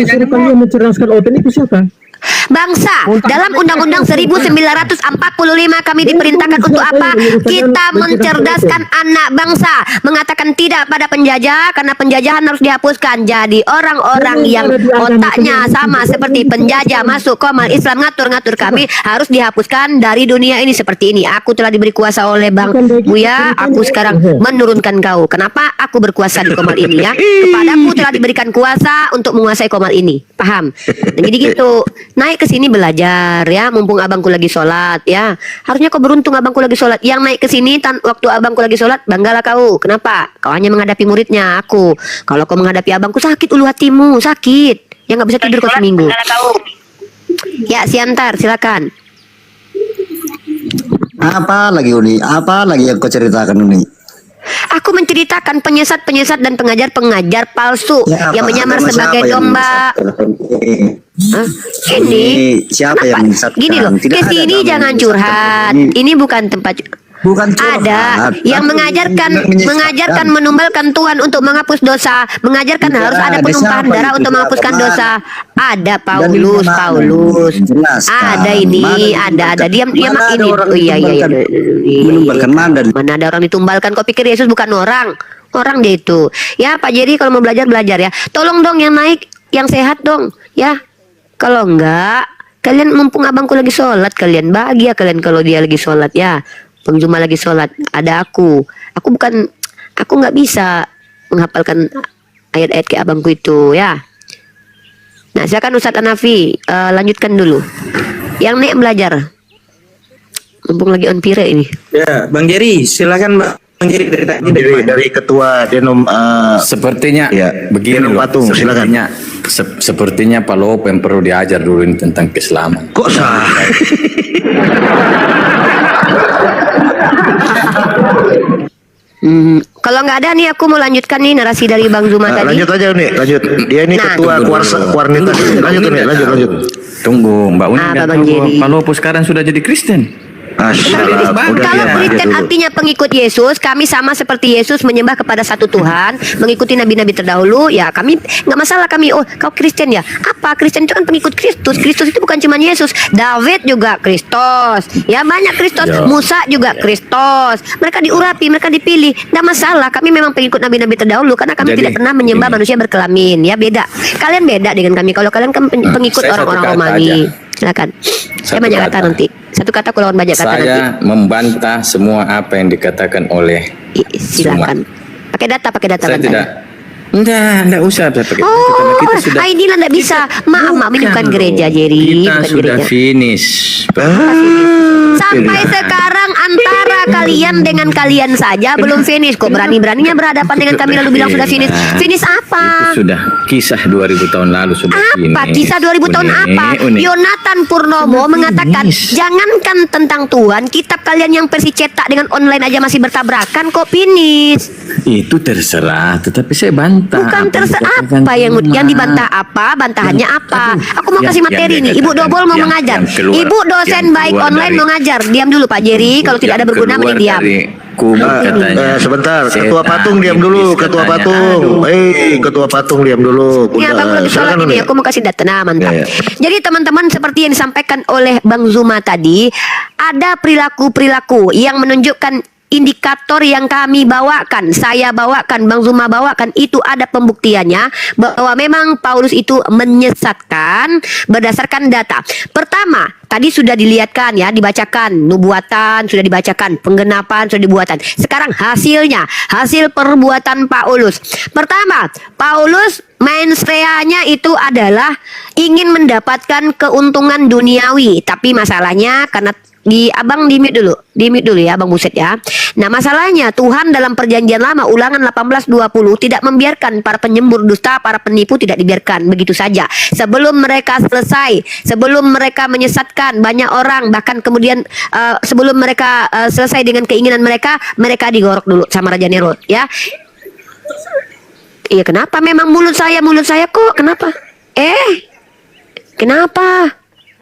suruh kalian mencerdaskan Oten itu siapa? Bangsa, dalam Undang-Undang 1945 kami diperintahkan untuk apa? Kita mencerdaskan anak bangsa, mengatakan tidak pada penjajah karena penjajahan harus dihapuskan. Jadi orang-orang yang otaknya sama seperti penjajah masuk komal Islam ngatur-ngatur kami harus dihapuskan dari dunia ini seperti ini. Aku telah diberi kuasa oleh Bang Buya, aku sekarang menurunkan kau. Kenapa aku berkuasa di komal ini ya? Kepadaku telah diberikan kuasa untuk menguasai komal ini. Paham? Dan jadi gitu. Naik ke sini belajar ya, mumpung abangku lagi sholat ya. Harusnya kau beruntung abangku lagi sholat. Yang naik ke sini waktu abangku lagi sholat, banggalah kau. Kenapa? Kau hanya menghadapi muridnya, aku. Kalau kau menghadapi abangku, sakit ulu hatimu, sakit. Ya nggak bisa tidur kau seminggu. Ya, Siantar, silakan. Apa lagi Uni? Apa lagi yang kau ceritakan Uni? Aku menceritakan penyesat-penyesat dan pengajar-pengajar palsu Ya, yang apa? menyamar Nama sebagai siapa yang domba. Hah? Ini siapa yang menyesatkan? Gini loh, Tidak ke ada sini nama jangan yang curhat. menyesatkan. Ini bukan tempat Bukan curhat. ada yang Tapi mengajarkan menyesatkan. menumbalkan Tuhan untuk menghapus dosa, mengajarkan Tidak harus ada ada. penumpahan Siapa darah itu? untuk menghapuskan Siapa? dosa. Ada Dalilnya Paulus. mana? Jelaskan. Ada ini, Mana ada diam mana ada ini. orang Oh iya iya. menumbalkan mana? Mana ada orang ditumbalkan? Kau pikir Yesus bukan orang? Orang dia itu. Ya Pak Jerry, kalau mau belajar ya. Tolong dong yang naik, yang sehat dong, ya. Kalau enggak, kalian mumpung abangku lagi sholat, kalian bahagia kalian kalau dia lagi sholat ya. Pengjuma lagi sholat, ada aku. Aku nggak bisa menghafalkan ayat-ayat kayak abangku itu ya. Nah, silakan Ustadz Hanafi, lanjutkan dulu. Yang naik belajar. Mumpung lagi on pire ini. Ya, Bang Jerry, silakan Bang Jerry dari tadi. Dari ketua Denom Sepertinya Ya, begini Denom loh, Patung, silakan. sepertinya Pak Lopo yang perlu diajar dulu ini tentang keislaman. kok sah? Kalau nggak ada nih, aku mau lanjutkan nih narasi dari Bang Zuma tadi. Lanjut aja nih, lanjut. Dia ini Nah. ketua kuarnitas. Lanjut nih, lanjut. Tunggu, Mbak Uni Apa, nggak Bang tahu Jerry? Pak Lopo sekarang sudah jadi Kristen. Assalam. Udah Kalau diam aja Kristen dulu. artinya pengikut Yesus, kami sama seperti Yesus menyembah kepada satu Tuhan, mengikuti nabi-nabi terdahulu, ya kami nggak masalah kami. Oh, kau Kristen ya? Apa? Kristen itu kan pengikut Kristus. Kristus itu bukan cuma Yesus. David juga Kristus. Ya banyak Kristus. Ya. Musa juga Kristus. Mereka diurapi, mereka dipilih. Nggak masalah. Kami memang pengikut nabi-nabi terdahulu karena kami Jadi, tidak pernah menyembah ini. manusia berkelamin. Ya beda. Kalian beda dengan kami. Kalau kalian kan pengikut saya satu orang-orang kata Romawi. aja. Silakan. Saya Satu banyak kata. kata nanti. Satu kata aku lawan banyak kata nanti. Saya membantah semua apa yang dikatakan oleh Silakan. Pakai data Saya Bang. tidak. Enggak usah saya pakai. Oh, Karena kita sudah inilah enggak bisa. Maaf, ini bukan gereja, Jerry. Kita Bukan sudah gereja. finish. Sampai sekarang antara kalian dengan kalian saja belum finish. Kok berani-beraninya berhadapan dengan kami lalu bilang sudah finish. Finish apa? Itu sudah kisah 2000 tahun lalu sudah Apa? finish. Kisah 2000 tahun Uni, apa? Uni. Yonatan Purnomo mengatakan, jangankan tentang Tuhan, kitab kalian yang versi cetak dengan online aja masih bertabrakan kok finish. Itu terserah, tetapi saya bantah. Bukan terserah apa yang dibantah apa, bantahannya apa. Aku mau kasih materi nih. Ibu Dobol mau mengajar. Ibu dosen baik online mau ngajar. Diam dulu Pak Jerry, kalau tidak ada berguna mending diam. Sebentar, ketua patung diam dulu, ketua patung. Ketua patung diam dulu. Ini abang lagi sholat Silakan, ini, Uni. aku mau kasih data. Nah, mantap. Ya, ya. Jadi teman-teman, seperti yang disampaikan oleh Bang Zuma tadi, ada perilaku-perilaku yang menunjukkan indikator yang kami bawakan, saya bawakan, Bang Zuma bawakan, itu ada pembuktiannya bahwa memang Paulus itu menyesatkan berdasarkan data. Pertama, tadi sudah dilihatkan ya, dibacakan nubuatan, sudah dibacakan penggenapan, sudah dibuatan. Sekarang hasilnya, hasil perbuatan Paulus. Pertama, Paulus mensreanya itu adalah ingin mendapatkan keuntungan duniawi, tapi masalahnya karena abang di mute dulu ya Bang Buset ya. Nah masalahnya Tuhan dalam perjanjian lama Ulangan 18:20 tidak membiarkan para penyembur dusta, para penipu tidak dibiarkan begitu saja. Sebelum mereka selesai, sebelum mereka menyesatkan banyak orang, bahkan kemudian sebelum mereka selesai dengan keinginan mereka, mereka digorok dulu sama Raja Nero ya. Iya kenapa? Memang mulut saya kok kenapa? Kenapa?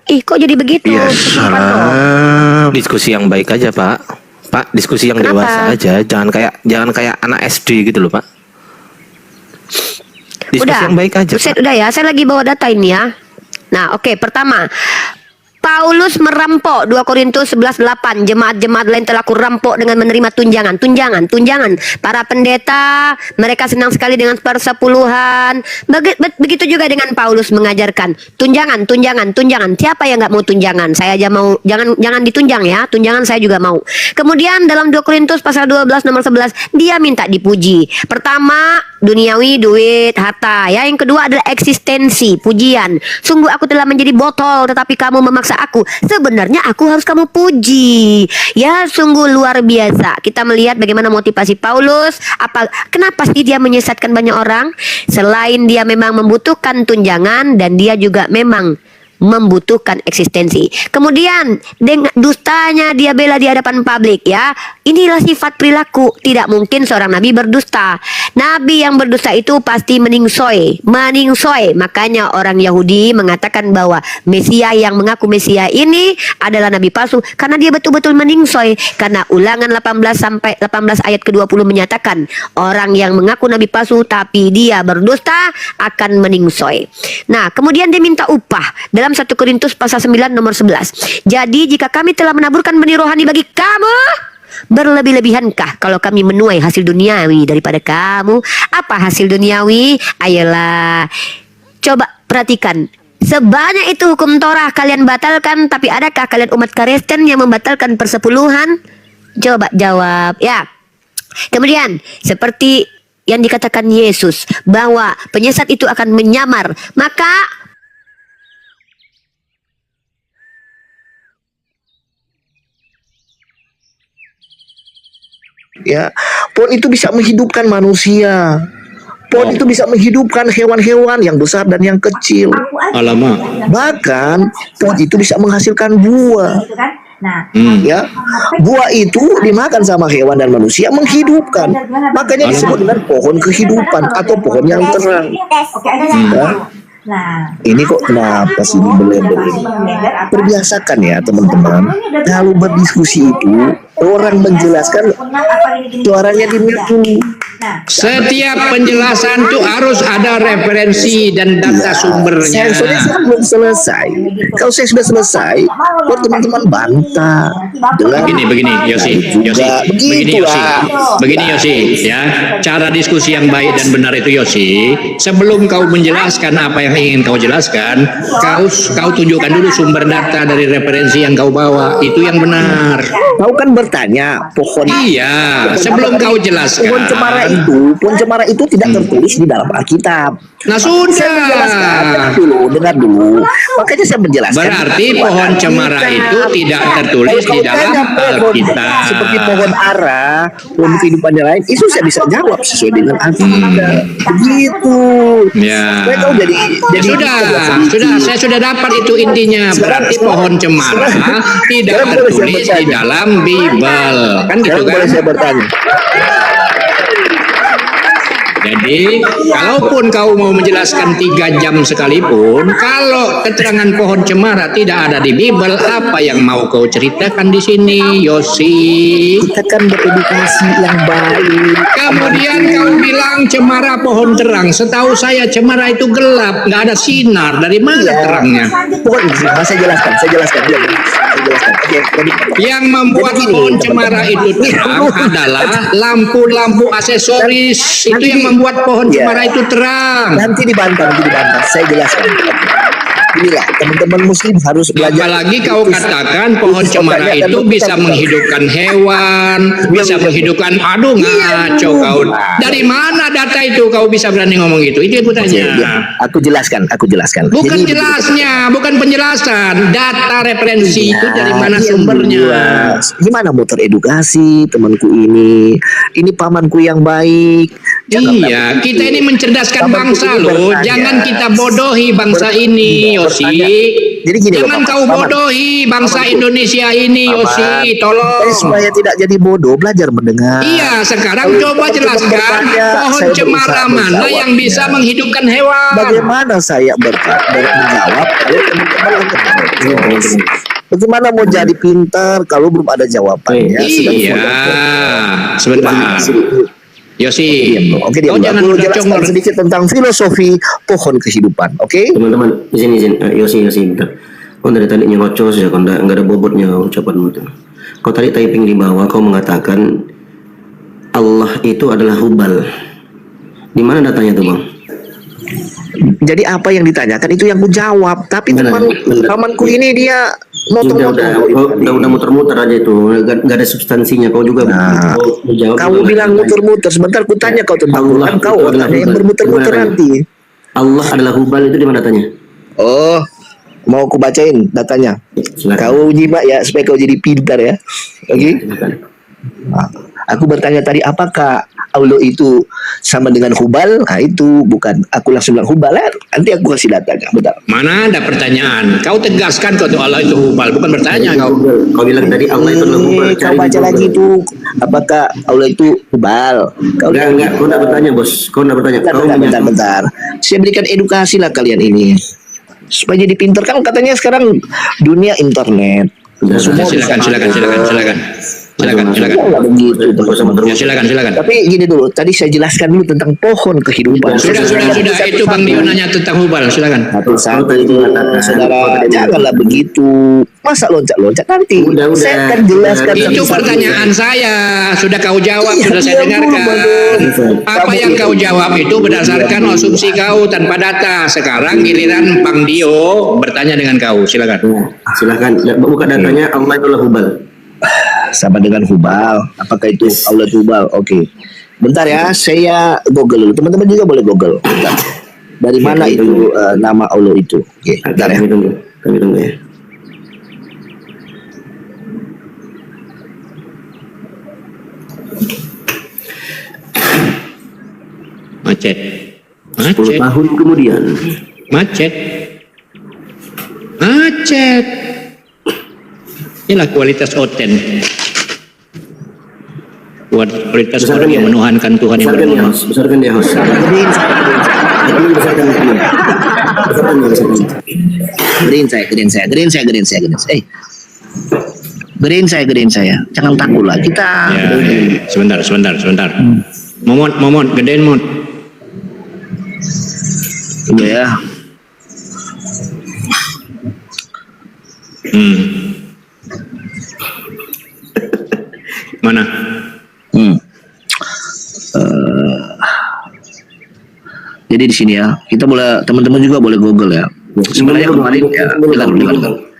Ih kok jadi begitu? Ya salah. Diskusi yang baik aja Pak. Pak, diskusi yang dewasa aja. Jangan kayak anak SD gitu loh Pak. Diskusi yang baik aja. Buset, udah ya, saya lagi bawa data ini ya. Nah oke, pertama Paulus merampok 2 Korintus 11:8. Jemaat-jemaat lain telah kurampok dengan menerima tunjangan. Para pendeta mereka senang sekali dengan persepuluhan. Begitu juga dengan Paulus mengajarkan tunjangan. Siapa yang nggak mau tunjangan? Saya aja mau. Jangan ditunjang ya. Tunjangan saya juga mau. Kemudian dalam 2 Korintus pasal 12 nomor 11 dia minta dipuji. Pertama duniawi, duit, harta. Ya, yang kedua adalah eksistensi, pujian. Sungguh aku telah menjadi botol, tetapi kamu memaksa aku. Sebenarnya aku harus kamu puji. Ya, sungguh luar biasa. Kita melihat bagaimana motivasi Paulus. Kenapa sih dia menyesatkan banyak orang? Selain dia memang membutuhkan tunjangan dan dia juga memang membutuhkan eksistensi. Kemudian dengan dustanya dia bela di hadapan publik ya. Inilah sifat perilaku. Tidak mungkin seorang nabi berdusta. Nabi yang berdusta itu pasti meningsoy. Makanya orang Yahudi mengatakan bahwa Mesia yang mengaku Mesia ini adalah nabi palsu karena dia betul-betul meningsoy. Karena Ulangan 18 ayat ke-20 menyatakan orang yang mengaku nabi palsu tapi dia berdusta akan meningsoy. Nah, kemudian dia minta upah dalam 1 Korintus pasal 9 nomor 11. Jadi jika kami telah menaburkan benih rohani bagi kamu, berlebih-lebihankah kalau kami menuai hasil duniawi daripada kamu? Apa hasil duniawi? Ayolah, coba perhatikan. Sebanyak itu hukum Torah kalian batalkan, tapi adakah kalian umat Kristen yang membatalkan persepuluhan? Coba jawab ya. Kemudian seperti yang dikatakan Yesus bahwa penyesat itu akan menyamar, maka Ya, pohon itu bisa menghidupkan manusia. Pohon itu bisa menghidupkan hewan-hewan yang besar dan yang kecil. Alamak. Bahkan pohon itu bisa menghasilkan buah. Ya, buah itu dimakan sama hewan dan manusia menghidupkan. Makanya disebut dengan pohon kehidupan atau pohon yang terang. Ya. Ini kok kenapa sih dibelender ini? Perbiasakan ya teman-teman. Kalau berdiskusi itu orang menjelaskan suaranya di mute dulu. Setiap penjelasan itu harus ada referensi dan data sumbernya. Saya belum selesai. Kalau saya sudah selesai, buat teman-teman bantah. Begini Yosi, begini Yosi ya. Cara diskusi yang baik dan benar itu Yosi, sebelum kau menjelaskan apa yang ingin kau jelaskan, kau tunjukkan dulu sumber data dari referensi yang kau bawa, itu yang benar. Kau kan bertanya pohon. Iya, sebelum kau jelaskan. Pohon cemara itu tidak tertulis di dalam Alkitab. Nah sudah. Dengar dulu. Makanya saya menjelaskan. Berarti pohon cemara itu tidak tertulis di dalam Alkitab. Seperti pohon ara, pohon kehidupan yang lain, itu saya bisa jawab sesuai dengan Alkitab. Begitu. Ya. Sudah. Saya sudah dapat itu intinya. Berarti pohon cemara tidak tertulis di dalam Bible. Kan gitu kan? Boleh saya bertanya. Jadi, kalaupun kau mau menjelaskan 3 jam sekalipun, kalau keterangan pohon cemara tidak ada di Bible, apa yang mau kau ceritakan di sini, Yosi? Kita kan beredukasi yang baik. Kemudian kau bilang cemara pohon terang. Setahu saya cemara itu gelap, nggak ada sinar. Dari mana terangnya? Pokoknya saya jelaskan. jelaskan. Oke, jadi Yang membuat Jadi gini, pohon teman-teman. cemara itu terang adalah lampu-lampu aksesoris. Itu yang membuat pohon Iya. cemara itu terang. nanti dibantah. Saya jelaskan. Inilah teman-teman muslim harus belajar. Apalagi kau katakan pohon cemara itu bisa menghidupkan hewan, bisa menghidupkan, aduh ngaco kau. Dari mana data itu kau bisa berani ngomong itu? Itu yang ku tanya. Aku jelaskan. Bukan Jadi, jelasnya, bukan penjelasan. Data referensi itu dari mana dia sumbernya? luas. Gimana mau teredukasi temanku ini? Ini pamanku yang baik. Iya, kita ini mencerdaskan bangsa loh. Jangan kita bodohi bangsa ini, Yosi. Jadi gini loh, Jangan Pak. kau Paman. bodohi bangsa Indonesia ini, Yosi. Jadi Tolong. supaya tidak jadi bodoh, belajar mendengar. Iya, sekarang Kalau coba teman-teman jelaskan bertanya, pohon saya cemara berusaha mana yang menjawabnya. bisa menghidupkan hewan. Bagaimana saya menjawab kalau teman-teman terus? Bagaimana mau jadi pintar kalau belum ada jawabannya? Iya, sebentar. Yosi, Oke, dia kau jangan aku udah jelaskan congor. sedikit tentang filosofi pohon kehidupan. Oke? Teman-teman, izin Yosi bentar. Kau dari tadi nyerocos ya, kau nggak ada bobotnya ucapanmu itu. Kau tadi typing di bawah, kau mengatakan Allah itu adalah Hubal. Di mana datanya tuh, Bang? Jadi apa yang ditanyakan itu yang ku jawab. Tapi pamanku ini dia udah muter-muter aja itu, nggak ada substansinya. Kau juga kau menjawab. Kamu bilang muter-muter. Sebentar ku tanya kau tentang Allah Quran. Kau itu adalah ada yang Hubal. bermuter-muter Gimana nanti. Allah adalah Hubal itu di mana datanya? Oh, mau ku bacain datanya. Silakan. Kau nyimak ya supaya kau jadi pintar ya. Oke? Silakan. Nah, aku bertanya tadi apakah Allah itu sama dengan Hubal? Nah itu bukan. Aku langsung bilang Hubal. Nanti aku kasih datanya. Bentar. Mana ada pertanyaan? Kau tegaskan kau tuh Allah itu Hubal, bukan bertanya kau. Kau bilang tadi Allah itu adalah Hubal. Kau baca lagi itu. Apakah Allah itu Hubal? Kau Enggak, kau enggak bertanya, Bos. Kau enggak bertanya. Bentar. Saya berikan edukasi lah kalian ini. Supaya jadi pintar kan katanya sekarang dunia internet. Semua bisa. Silakan. Nggak begitu, teman-teman. Ya, silakan. Tapi gini dulu, tadi saya jelaskan dulu tentang pohon kehidupan. Sudah. Itu Bang Dio nanya tentang Hubal, silakan. Satu itu, saudara, janganlah begitu. Masa loncat-loncat nanti? Saya akan jelaskan. Itu satu-satu. pertanyaan saya. Sudah kau jawab, sudah saya dengarkan. Apa yang kau jawab itu berdasarkan asumsi kau tanpa data. Sekarang giliran Bang Dio bertanya dengan kau, silakan. Silakan. Buka datanya Allah itulah Hubal. Sama dengan Hubal. Apakah itu Allah itu Hubal? Oke. Bentar ya, saya Google dulu. Teman-teman juga boleh Google. Bentar. Dari mana itu nama Allah itu? Oke, bentar ya. Kami tunggu ya. Macet. 10 tahun kemudian. Macet. Inilah kualitas oten. Kualitas orang yang menuhankan Tuhan yang bernuhan. Besarkan dia host. Gedein saya. Jangan takut lah. Kita Ya, sebentar. Momon, gedein mon. udah ya. Mana? Jadi di sini ya, kita boleh teman-teman juga boleh Google ya. Sebenarnya kemarin ya,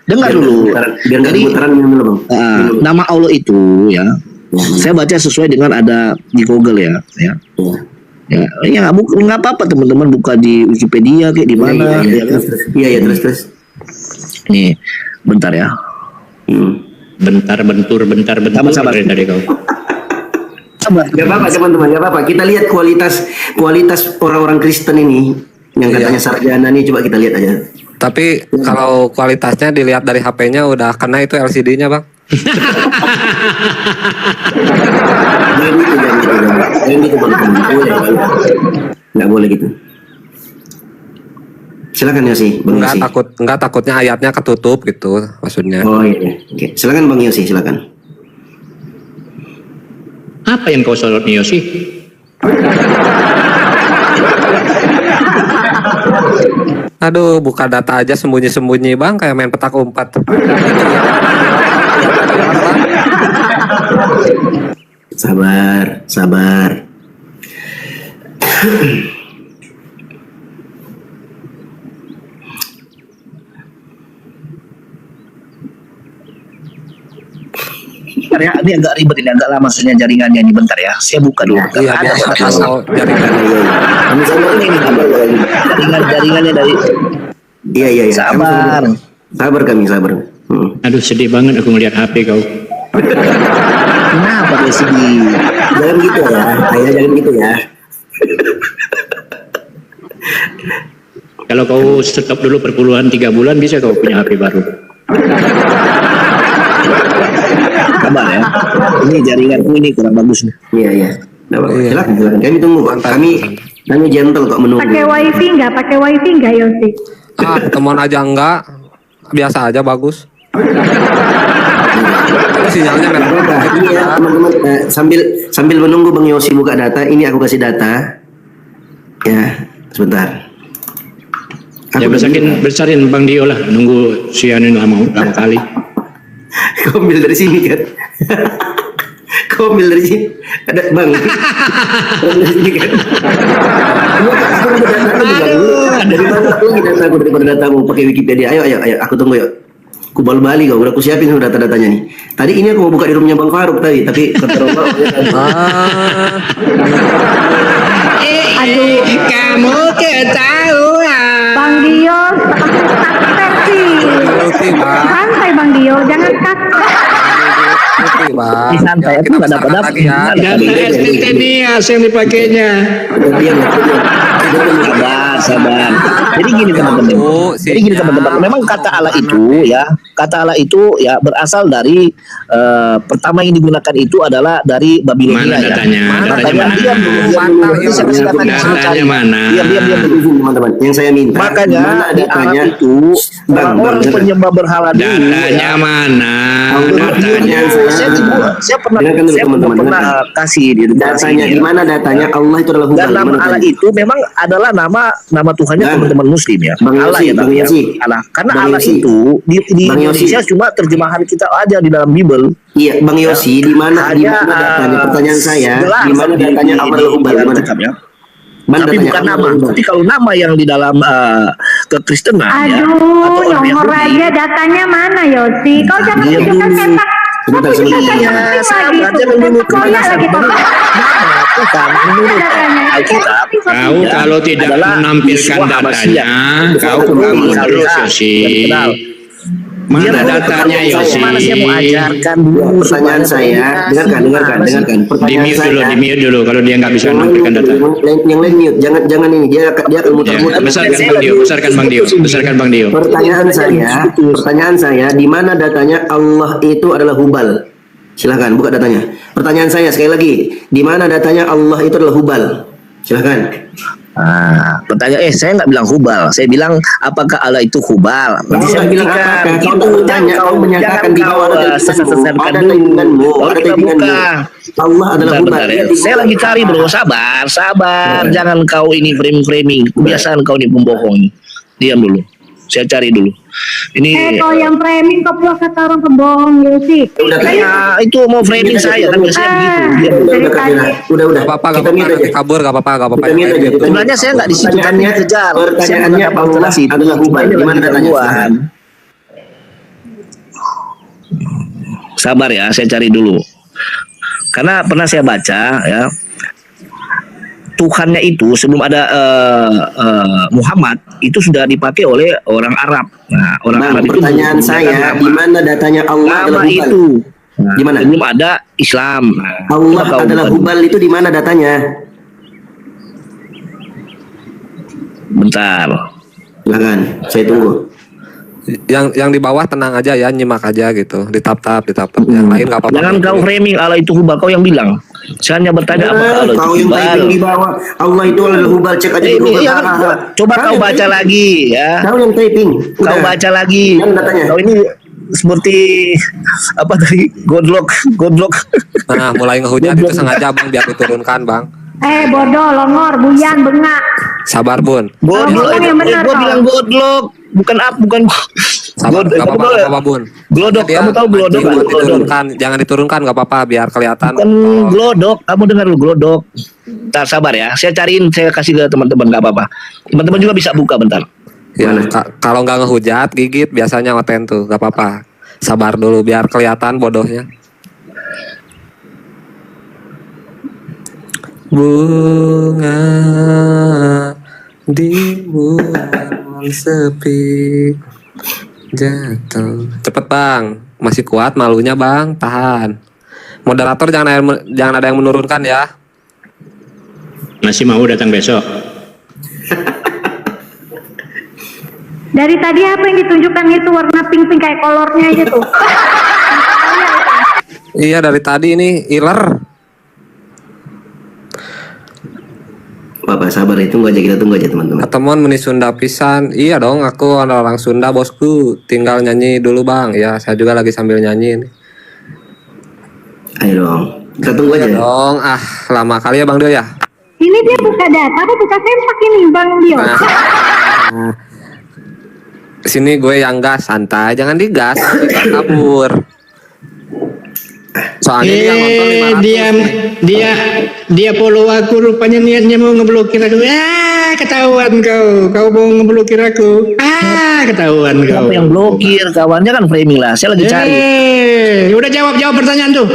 dengar dulu. Biar nggak Jadi putaran dulu, Bang. nama Allah itu ya, saya baca sesuai dengan ada di Google ya. Ya nggak apa-apa teman-teman buka di Wikipedia kayak di mana. Iya, terus. Nih, bentar ya. Bentar. Sabar. Dari tadi kau. Gak apa-apa teman-teman, gak apa-apa. Kita lihat kualitas orang-orang Kristen ini yang katanya sarjana nih, coba kita lihat aja. Tapi kalau kualitasnya dilihat dari HP-nya udah kena itu LCD-nya, Bang. Jangan gitu Bang. Nggak boleh gitu. Silakan Yosi, Bang Yosi. Enggak takutnya ayatnya ketutup gitu maksudnya. Oh iya. Oke, silakan Bang Yosi, silakan. Apa yang kau sorot nih Yosi? Aduh, buka data aja sembunyi-sembunyi bang, kayak main petak umpet. Sabar, sabar. Bentar ya, ini agak ribet ini, agak lama maksudnya jaringannya ini, bentar ya. Saya buka dulu. Iya, Ada biasa kata kalau jaringan. Kami sama ini jaringannya dari. Iya. Sabar. Sabar kami, sabar. Aduh, sedih banget aku melihat HP kau. Kenapa dia sedih? Jangan gitu ya, ayah jangan gitu ya. Kalau kau stop dulu perpuluhan 3 bulan, bisa kau punya HP baru. Sabar ya. Ini jaringanku ini kurang bagus nih. Iya. Silakan. Kami tunggu Pak. Kami gentle kok menunggu. Pakai wifi nggak Yosi? Temuan aja enggak, biasa aja bagus. Sinyalnya merah. Iya, teman-teman, sambil menunggu Bang Yosi buka data, ini aku kasih data. Ya, sebentar. Ya besarin Bang Dio lah, nunggu si Anu lama kali. Kau ambil dari sini kan? Kau ambil dari sini. Ada Bang. Kau ambil dari sini kan? Dari mana aku lagi dataku daripada datamu pakai Wikipedia. Ayo, aku tunggu yuk. Aku balik kau, udah aku siapin data-datanya nih. Tadi ini aku mau buka di rumahnya Bang Faruk tadi, tapi kata Romo. Aduh, kamu ketahuan. Bang Dio, kasar sih. Santai Bang Dio, jangan kasar. Santai, aku nggak dapat. Data STT Nias yang dipakainya. Sabar. Jadi gini teman-teman. Memang kata Allah itu ya berasal dari pertama yang digunakan itu adalah dari Babilonia. Mana datanya? Datanya mana? Teman-teman. Yang saya minta. Makanya di Arab itu orang penyembah berhala dulu. Datanya mana? Datanya. Saya pernah kasih datanya di mana datanya Allah itu adalah dan nama Allah itu memang adalah nama Tuhannya teman-teman Muslim ya. Allah ya Allah. Karena Allah itu di Indonesia cuma terjemahan kita aja di dalam Bible. Iya, Bang Yosi, di mana datanya? Pertanyaan saya, di mana datanya Allah Hubal? Tapi bukan nama. Tapi kalau nama yang di dalam kekristenan ya. Aduh, nomor aja datanya mana Yosi? Kau jangan tunjukkan cetak. Sebentar. Kau kalau tidak menampilkan datanya, kau kembali terus Yosi. Mana datanya Yosi? Pertanyaan saya, dengarkan. Di mute dulu kalau dia nggak bisa menampilkan data. Yang lain mute, jangan ini dia akan muter-muter. Besarkan Bang Dio. Pertanyaan saya, di mana datanya Allah itu adalah Hubal? Silahkan buka datanya. Pertanyaan saya sekali lagi, di mana datanya Allah itu adalah Hubal? Silahkan. Pertanyaan saya nggak bilang Hubal, saya bilang apakah Allah itu Hubal? Nanti saya bilang apa? Kau menyatakan di bawah ada tayanganmu, ada tayanganmu. Allah adalah Hubal. Saya lagi cari bro, sabar. Jangan kau ini framing. Kebiasaan kau ini pembohong. Diam dulu. Saya cari dulu. Ini kau yang framing, kau pula kata orang pembohong Yosi. Ya, itu mau framing saya kan biasanya begitu. Udah. Gak apa-apa. Sebenarnya saya nggak di situ, kami kejar. Pertanyaannya Allah adalah Hubal. Di mana datanya? Sabar ya, saya cari dulu. Karena pernah saya baca ya, Tuhannya itu sebelum ada Muhammad itu sudah dipakai oleh orang Arab. Nah, orang Arab itu pertanyaan saya, di mana datanya Allah adalah Hubal? Itu di mana? Belum ada Islam. Allah adalah Hubal itu di mana datanya? Bentar. Silakan, saya tunggu. Yang di bawah tenang aja ya, nyimak aja gitu, ditap-tap. Yang lain nggak apa-apa. Jangan kau framing Allah itu Hubal, kau yang bilang. Saya hanya bertanya apa Allah kau itu yang Hubal. typing di bawah Allah itu adalah Hubal, cek aja di Google. Coba kau baca lagi ya. Kau yang typing. Kau baca lagi. Kau ini seperti apa tadi? Godlock. Nah, mulai ngehujat itu sengaja Bang biar diturunkan Bang. Bodoh, longor, buyan, bengak. Sabar Bun. Godlok, ngomong yang benar, gua Kau. bilang godlok, bukan bukan. Sabar, God- gak kamu apa-apa, tahu gak ya? apa-apa Bun. Glodok, Dia kamu tahu glodok? jangan Glodok. diturunkan, jangan diturunkan gak apa-apa biar kelihatan. Bukan glodok, kamu dengar dulu glodok. Bentar sabar ya, saya cariin, saya kasih ke teman-teman nggak apa-apa. Teman-teman juga bisa buka bentar. Ya, kalau nggak ngehujat, gigit biasanya oten tuh, gak apa-apa. Sabar dulu biar kelihatan bodohnya. Bunga di bulan sepi jatuh. Cepet bang, masih kuat malunya bang, tahan. Moderator jangan ada yang menurunkan ya. Masih mau datang besok? Dari tadi apa yang ditunjukkan itu warna pink kayak kolornya aja tuh. Iya dari tadi ini iler. Bapak sabar, itu aja, kita tunggu aja teman-teman. Ketemuan meni Sunda pisan. Iya dong, aku orang Sunda bosku. Tinggal nyanyi dulu bang. Ya saya juga lagi sambil nyanyi. Ayo dong, kita tunggu aja. Iya dong, lama kali ya bang Dio ya. Ini dia buka data apa buka sempak ini Bang Dio? Nah, sini gue yang gas, santai, jangan digas, kita kabur. Soalnya dia nonton 500. Dia follow aku, rupanya niatnya mau ngeblokir aku. Ketahuan kau mau ngeblokir aku. Ketahuan kau. Siapa yang blokir? Kawannya kan framing lah. Saya lagi cari. Udah jawab pertanyaan tuh.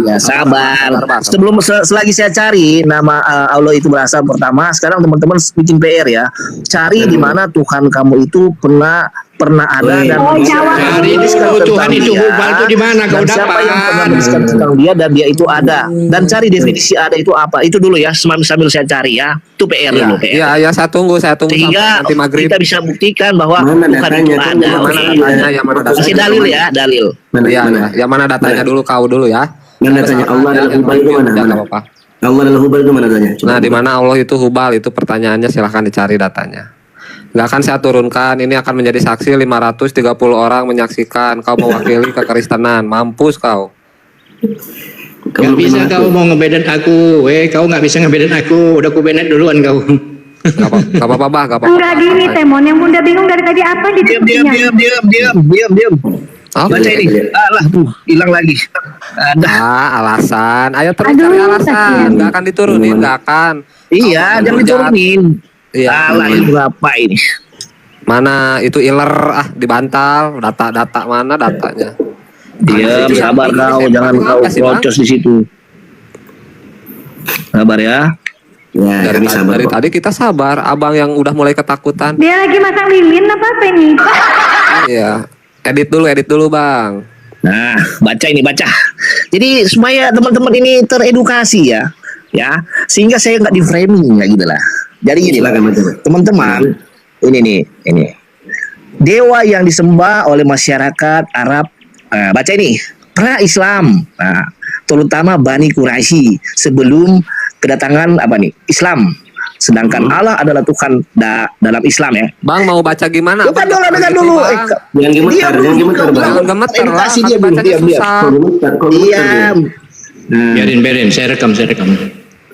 Ya sabar. Sebelum selagi saya cari nama Allah itu berasal pertama. Sekarang teman-teman bikin PR ya. Cari di mana Tuhan kamu itu pernah ada dan Cari dulu Tuhan itu hubal itu di mana kau dapat? Siapa yang pernah menuliskan tentang dia dan dia itu ada. Dan cari definisi ada itu apa. Itu dulu ya sambil saya cari ya. Itu PR dulu PR. Iya, saya tunggu Sehingga sampai nanti maghrib. kita bisa buktikan bahwa Mana Tuhan datanya? itu ada. Mana datanya? Yang mana datanya? Kasih dalil ya, dalil. Iya, yang mana datanya dulu kau dulu ya. Mana datanya? Allah adalah hubal itu mana? Jangan Mana? apa-apa. Allah adalah hubal itu mana datanya? Coba. Nah, di mana Allah itu hubal itu pertanyaannya, silahkan dicari datanya. Nggak akan saya turunkan, ini akan menjadi saksi 530 orang menyaksikan kau mewakili kekristenan. Mampus kau. Gak bisa kau mau ngebedain aku, kau nggak bisa ngebedain aku, udah ku benet duluan kau. Gak apa-apa, bah, gak apa-apa. Enggak gini Temon, yang Bunda bingung dari tadi apa Diam. Baca ini. Alah tuh, hilang lagi. Ada. Alasan. Ayo terus cari alasan. Gak akan diturunin, gak akan. Iya, jangan diturunin. Iya. Alah, ini berapa ini? Mana itu iler dibantal, data mana datanya? Diam, sabar kau, jangan kau procos di situ. Sabar ya. Ya, Dari tadi kita sabar, abang yang udah mulai ketakutan. Dia lagi masang lilin apa ini? Iya. Edit dulu bang. Nah, baca. Jadi supaya teman-teman ini teredukasi ya, sehingga saya nggak di framing ya gitu lah. Jadi gini, teman-teman, ini dewa yang disembah oleh masyarakat Arab. Baca ini, pra-Islam, terutama Bani Quraisy sebelum kedatangan Islam. Sedangkan Allah adalah Tuhan dalam Islam ya. Bang mau baca gimana? Bukan dulu, dengar dulu. Jangan gemetar, Jangan gemeter lah. Edukasi dia dulu, diam. Diam. Biarin, saya rekam.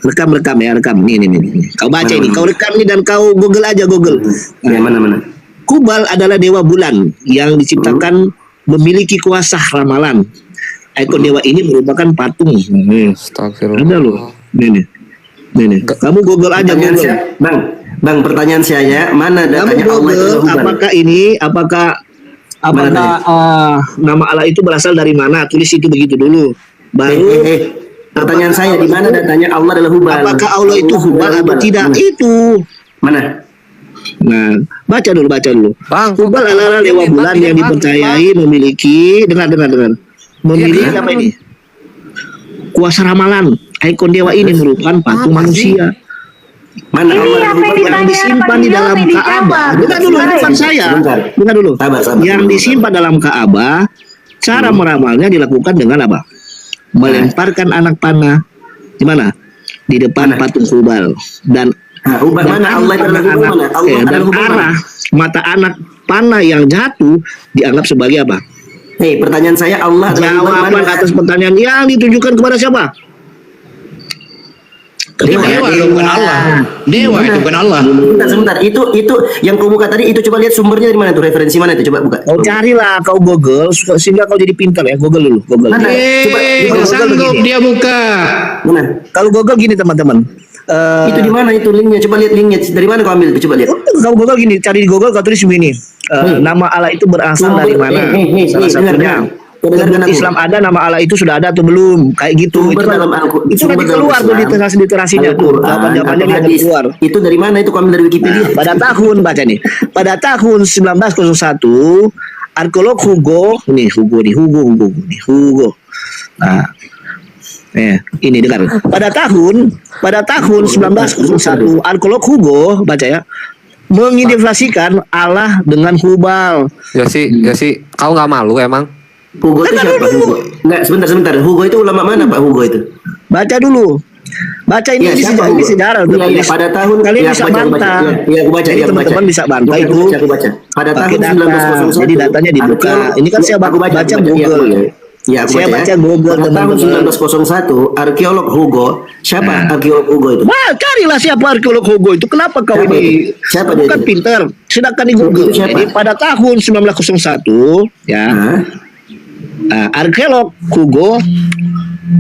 Rekam ya. Nih. Kau baca ini, kau rekam ini dan kau Google aja. Ya, mana? Hubal adalah dewa bulan yang diciptakan memiliki kuasa ramalan. Ikon dewa ini merupakan patung. Astagfirullah. Ada loh. Nih. Kamu Google aja Google. Bang, pertanyaan saya, mana datanya Kamu Allah itu Google hubal? apakah nama Allah itu berasal dari mana? Tulis itu begitu dulu. Baru pertanyaan saya, di mana datanya Allah adalah hubal? apakah Allah itu hubal atau tidak? Itu. Mana? Nah, baca dulu. Bang, Hubal adalah dewa bulan yang dipercayai memiliki dengar. Memiliki apa ini? Kuasa ramalan. Ikon dewa ini merupakan patung manusia. Mana Allah Yang disimpan di dalam Ka'bah. Dengar dulu, bukan saya. Dengar dulu. Yang disimpan dalam Ka'bah, cara meramalnya dilakukan dengan apa? Melemparkan anak panah di mana? Di depan patung Hubal dan mana Allah dan arah mata anak panah yang jatuh dianggap sebagai apa? Pertanyaan saya, Allah jawaban atas pertanyaan yang ditujukan kepada siapa? Dewa itu bukan Allah. Dewa itu bukan Allah. Sebentar. Itu yang kau buka tadi itu coba lihat sumbernya dari mana tuh, referensi mana itu, coba buka. Kau carilah, kau Google sehingga kau jadi pintar ya. Google dulu, Google. Mana? Coba Nggak sanggup dia buka. Mana? Kalau Google gini teman-teman. Itu di mana itu linknya? Coba lihat linknya. Dari mana kau ambil itu? Coba lihat. Kau Google gini, cari di Google kau tulis begini. Nama Allah itu berasal dari mana? Salah satunya. Dalam Islam ada nama Allah itu sudah ada atau belum? Kayak gitu. Sumber dalam Al-Quran. Itu nanti keluar tuh literasinya tuh. Jawabannya dia akan keluar. Itu dari mana itu kau ambil dari Wikipedia? Pada tahun baca nih. Pada tahun 1901 arkeolog Hugo. Nah, ini dengar. Pada tahun 1901 arkeolog Hugo baca ya, mengidentifikasikan Allah dengan Hubal. Yosi, kau nggak malu emang? Hugo itu siapa? Hugo? Enggak, sebentar. Hugo itu ulama mana Pak Hugo itu? Baca dulu. Baca ini, Ya, ini sejarah. Ya, pada tahun Kalian bisa bantah. Ya, aku baca. Jadi teman-teman bisa bantah itu. Aku baca. Pada tahun 1901. Jadi datanya dibuka. Ini kan saya baca Google. Ya, saya baca Google pada tahun 1901 arkeolog Hugo. Siapa arkeolog Hugo itu? Wah, carilah siapa arkeolog Hugo itu. Kenapa kau ini? Siapa bukan pinter. Sedangkan di Google. Jadi pada tahun 1901 ya. Arkeolog Hugo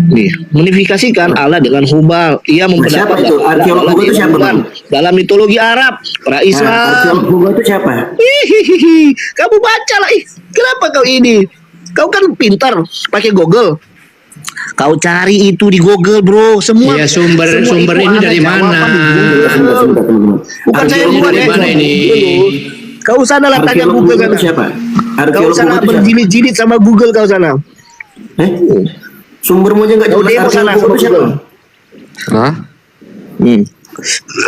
nih mengidentifikasikan Allah dengan Hubal. Ia siapa itu? Arkeolog Hugo itu siapa, Bang? Dalam mitologi Arab, pra Islam. Arkeolog Hugo itu siapa? Hihihi, kamu baca lah. Kenapa kau ini? Kau kan pintar pakai Google. Kau cari itu di Google, bro. Semua. Ya sumber ini dari mana? Bukan saya buat dari mana ini? Kau sana lah tanya Google kan. Siapa? Kau sana berjilid-jilid sama Google kau sana. Sumbermu aja nggak jelas. Demo sana sama Google. Hah?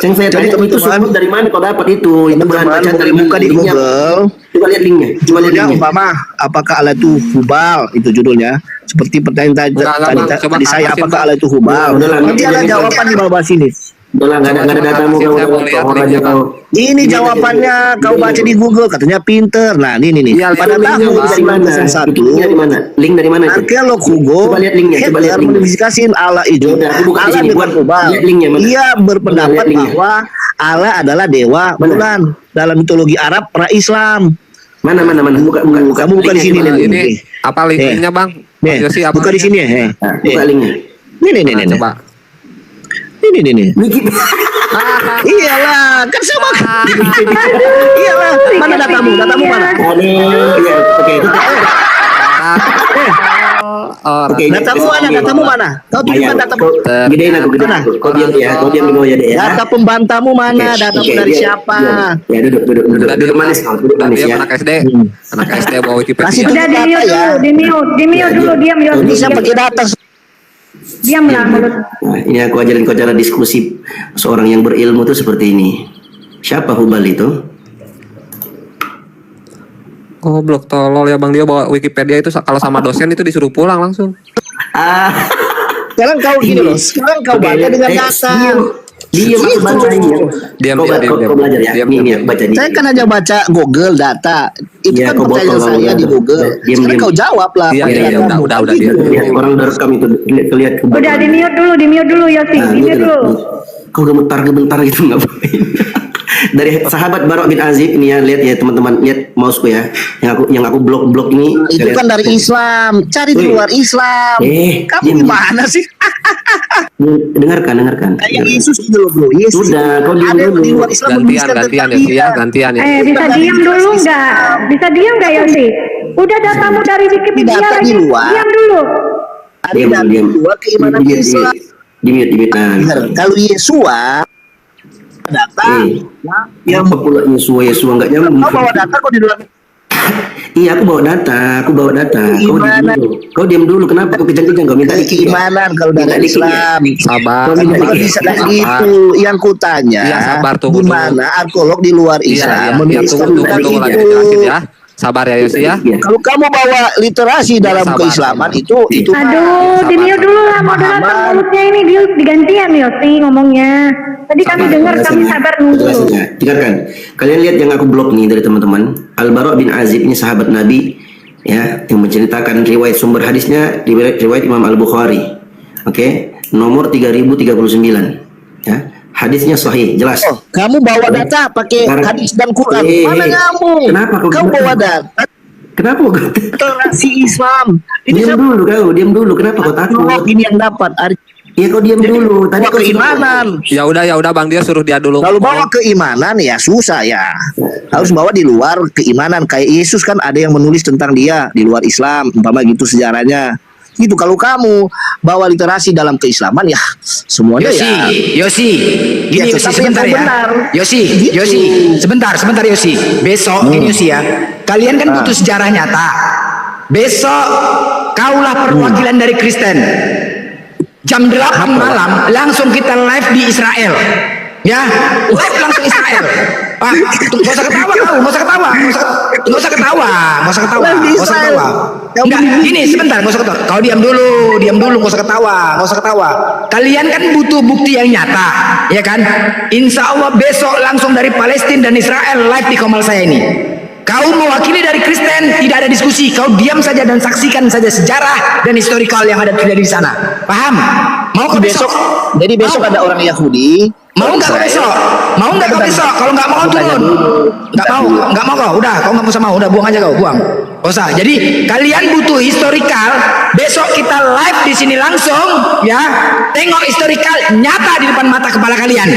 Yang saya tanya itu sumber dari mana kau dapat itu? Itu bahan bacaan dari buka di Google. Coba lihat linknya. Coba lihat linknya. Umpama, apakah Allah itu Hubal? Itu judulnya. Seperti pertanyaan tadi saya, apakah Allah itu Hubal? Nanti ada jawaban di bawah sini. Udah nggak ada datamu kau. Ini jawabannya kau baca di Google, katanya pinter. Nah, ini nih. Pada tahun 1901 di mana? Link dari mana itu? Arkeolog Hugo coba lihat linknya, coba lihat linknya. mengidentifikasikan Allah itu Allah dengan Hubal. Ia berpendapat bahwa Allah adalah dewa bulan dalam mitologi Arab pra Islam. Mana? Buka. Kamu buka di sini nih. Ini apa linknya, Bang? Buka di sini ya. Buka linknya. Ini. Coba. Ini. Iyalah, kan sama. Iyalah, mana datamu? Datamu mana? Oke, datamu mana? Kau tunjukkan datamu. Gedein aku. Kau diam di bawah ya deh ya. Data pembantahmu mana? Datamu dari siapa? Ya duduk manis kau. Duduk manis ya. Anak SD bawa Wikipedia. Udah di mute dulu, diam ya. Bisa pakai data. Diamlah mulut. Nah, ini aku ajarin kau cara diskusi seorang yang berilmu tuh seperti ini. Siapa Hubal itu? Goblok tolol ya Bang, dia bawa Wikipedia itu kalau sama dosen itu disuruh pulang langsung. Sekarang kau gini loh. Sekarang kau baca dengan data. Diam aku baca ini. Diam. Kau belajar ya. Ini baca ini. Saya kan hanya baca Google data. Itu kan pertanyaan saya di Google. Sekarang kau jawab lah. Iya, udah dia. Orang udah rekam itu lihat. Udah di mute dulu Yosi. Di mute dulu. Kau gemetar gitu ngapain? Dari sahabat Barok bin Azib ini ya, lihat ya teman-teman, lihat mouseku ya. Yang aku blok ini. Itu kan dari Islam. Cari di luar Islam. Kamu gimana sih? Dengarkan. Kayak Yesus dulu, bro. Yesus. Sudah, kau diam dulu. Di luar Islam gantian ya. Bisa diam dulu nggak? Bisa diam nggak Yosi? Udah datamu dari Wikipedia lagi. Diam dulu. Ada data di luar keimanan Islam. Di mute. Kalau Yesua data yang pula Yesua enggak nyambung. Kau bawa data kok di luar. Iya, aku bawa data. Kau diam dulu. Kenapa kau kejang-kejang? Kau minta keimanan kalau dari Islam. Sabar. Bisa itu yang kutanya. Iya, sabar tuh. Gimana arkeolog di luar Islam tunggu lagi dijelasin ya. Sabar ya Yosi ya. Kalau kamu bawa literasi dalam keislaman itu aduh, di mute dulu lah moderator mulutnya ini digantian Yosi ngomongnya. Tadi kami dengar, kami sabar nunggu. Dengarkan. Kalian lihat yang aku blok nih dari teman-teman. Al-Bara' bin Azib ini sahabat Nabi ya, yang menceritakan riwayat sumber hadisnya riwayat Imam Al-Bukhari. Oke, nomor 3039. Ya, hadisnya sahih, jelas. Oh, kamu bawa data pakai hadis dan Quran. Mana nyambung? Kenapa kau Kamu bawa data? Kenapa kau? Literasi Islam. Diam dulu kau, diam dulu. Kenapa kau takut? Ini yang dapat. Iya, kau diam dulu. Tadi kau keimanan. Ya udah Bang, dia suruh dia dulu. Kalau bawa keimanan ya susah ya. Harus bawa di luar keimanan. Kayak Yesus kan ada yang menulis tentang dia di luar Islam, umpama gitu sejarahnya. Gitu. Kalau kamu bawa literasi dalam keislaman ya semuanya Yosi, gini ya, Yosi sebentar ya. benar. Yosi, sebentar Yosi. Besok gini Yosi ya. Kalian kan butuh sejarah nyata. Besok kaulah perwakilan dari Kristen. Jam 8 malam langsung kita live di Israel. Ya, live langsung Israel. Nggak usah ketawa kau, nggak usah ketawa. Enggak, gini sebentar, nggak usah ketawa. Kau diam dulu, nggak usah ketawa. Kalian kan butuh bukti yang nyata, ya kan? Insya Allah besok langsung dari Palestina dan Israel live di Komal saya ini. Kau mewakili dari Kristen, tidak ada diskusi. Kau diam saja dan saksikan saja sejarah dan historikal yang ada terjadi di sana. Paham? Mau ke besok? Jadi besok ada orang Yahudi. Mau nggak kau besok? Kalau nggak mau turun. Nggak mau kau. Udah, kau nggak usah mau. Udah buang aja kau, buang. Gak usah. Jadi kalian butuh historikal. Besok kita live di sini langsung, ya. Tengok historikal nyata di depan mata kepala kalian.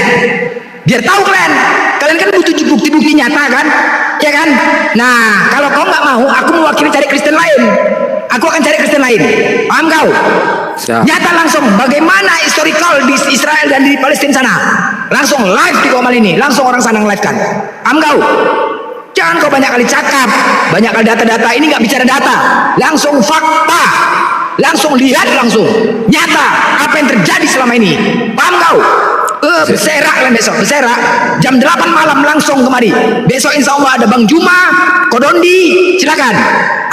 Biar tahu kalian kan butuh bukti-bukti nyata kan, ya kan? Nah, kalau kau nggak mau, aku mewakili cari Kristen lain. Aku akan cari Kristen lain. Paham kau? Siap. Nyata langsung bagaimana historical di Israel dan di Palestina sana. Langsung live di Komal ini, langsung orang sana nge-live kan. Paham kau? Jangan kau banyak kali cakap, banyak kali data-data. Ini nggak bicara data, langsung fakta, langsung lihat langsung nyata apa yang terjadi selama ini. Paham kau? Berserak kalian besok, berserak jam 8 malam langsung kemari. Besok insya Allah ada Bang Juma, Kodondi, silakan.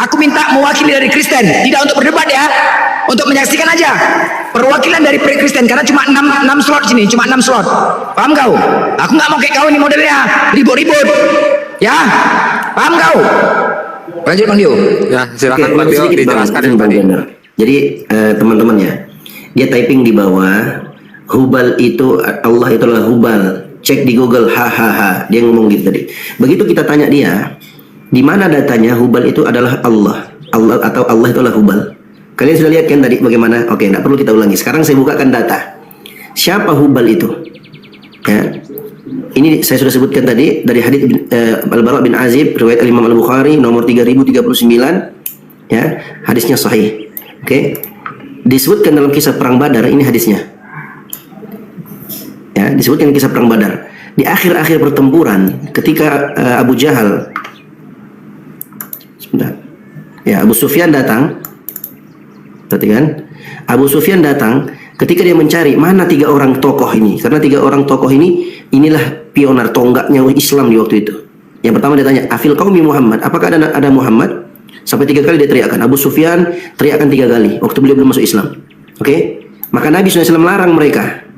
Aku minta mewakili dari Kristen, tidak untuk berdebat ya, untuk menyaksikan aja perwakilan dari Kristen, karena cuma 6 slot sini, cuma 6 slot. Paham kau? Aku nggak mau kayak kau ini modelnya ribut-ribut, ya. Paham kau? Lanjut Bang Dio. Ya, silakan Bang Dio dijelaskan yang tadi. Jadi teman-teman ya, dia typing di bawah. Hubal itu, Allah itulah Hubal. Cek di Google, hahaha. Dia ngomong gitu tadi. Begitu kita tanya dia, di mana datanya Hubal itu adalah Allah atau Allah itulah Hubal. Kalian sudah lihat kan tadi bagaimana? Oke, tidak perlu kita ulangi. Sekarang saya bukakan data. Siapa Hubal itu? Ya. Ini saya sudah sebutkan tadi dari hadits Al-Bara bin Azib, riwayat Imam Al-Bukhari nomor 3039. Ya, hadisnya sahih. Oke. Disebutkan dalam kisah perang Badar, ini hadisnya. Ya, disebutkan kisah perang Badar. Di akhir-akhir pertempuran, ketika Abu Jahal, sebentar, ya Abu Sufyan datang, perhatikan, Abu Sufyan datang, ketika dia mencari mana 3 orang tokoh ini, karena 3 orang tokoh ini, inilah pioner tonggaknya Islam di waktu itu. Yang pertama dia tanya, Afil qaumi Muhammad, apakah ada Muhammad? Sampai 3 kali dia teriakkan. Abu Sufyan teriakkan 3 kali, waktu beliau belum masuk Islam. Oke? Maka Nabi SAW larang mereka.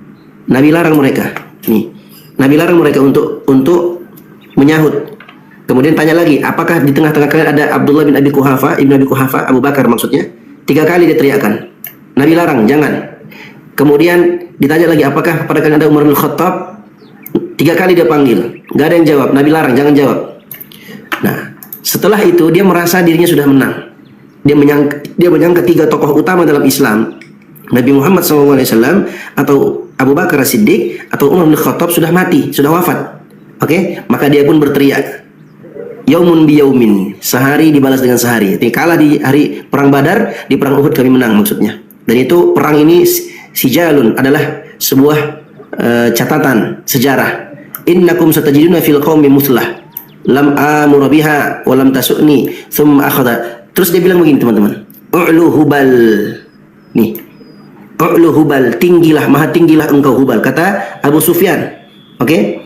Nabi larang mereka. Nih, Nabi larang mereka untuk menyahut. Kemudian tanya lagi, apakah di tengah-tengah kalian ada Abdullah bin Abi Quhafa, Ibn Abi Quhafa, Abu Bakar maksudnya? 3 kali dia teriakkan. Nabi larang, jangan. Kemudian ditanya lagi, apakah pada kalian ada Umar bin Khattab? 3 kali dia panggil, nggak ada yang jawab. Nabi larang, jangan jawab. Nah, setelah itu dia merasa dirinya sudah menang. Dia menyangka 3 tokoh utama dalam Islam, Nabi Muhammad SAW atau Abu Bakar As-Siddiq atau Umar bin Khattab sudah mati, sudah wafat. Oke, maka dia pun berteriak, Yaumun bi yaumin, sehari dibalas dengan sehari. Jadi kalah di hari perang Badar, di perang Uhud kami menang maksudnya. Dan itu perang ini sijalun adalah sebuah catatan sejarah. Innakum satajiduna fil qaumi muthlah lam amura biha wa lam tasuni thumma akhadha. Terus dia bilang begini teman-teman, U'lu Hubal. Nih, U'lu Hubal, tinggilah, maha tinggilah engkau Hubal, kata Abu Sufyan. Oke?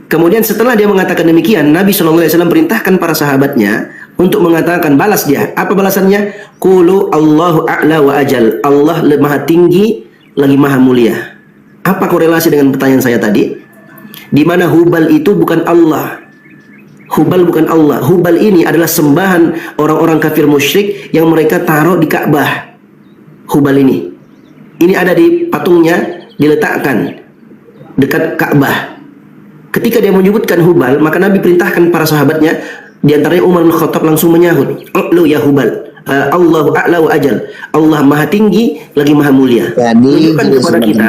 Kemudian setelah dia mengatakan demikian, Nabi SAW perintahkan para sahabatnya untuk mengatakan, balas dia. Apa balasannya? Qulu Allahu a'la wa ajal. Allah maha tinggi lagi maha mulia. Apa korelasi dengan pertanyaan saya tadi? Di mana Hubal itu bukan Allah. Hubal bukan Allah. Hubal ini adalah sembahan orang-orang kafir musyrik yang mereka taruh di Ka'bah. Hubal ini ada di patungnya, diletakkan dekat Ka'bah. Ketika dia menyebutkan Hubal, maka Nabi perintahkan para sahabatnya, di antaranya Umar bin Khattab langsung menyahut, "Lu ya Hubal, Allahu a'la wa ajal." Allah Maha tinggi lagi Maha mulia. Menunjukkan kepada kita,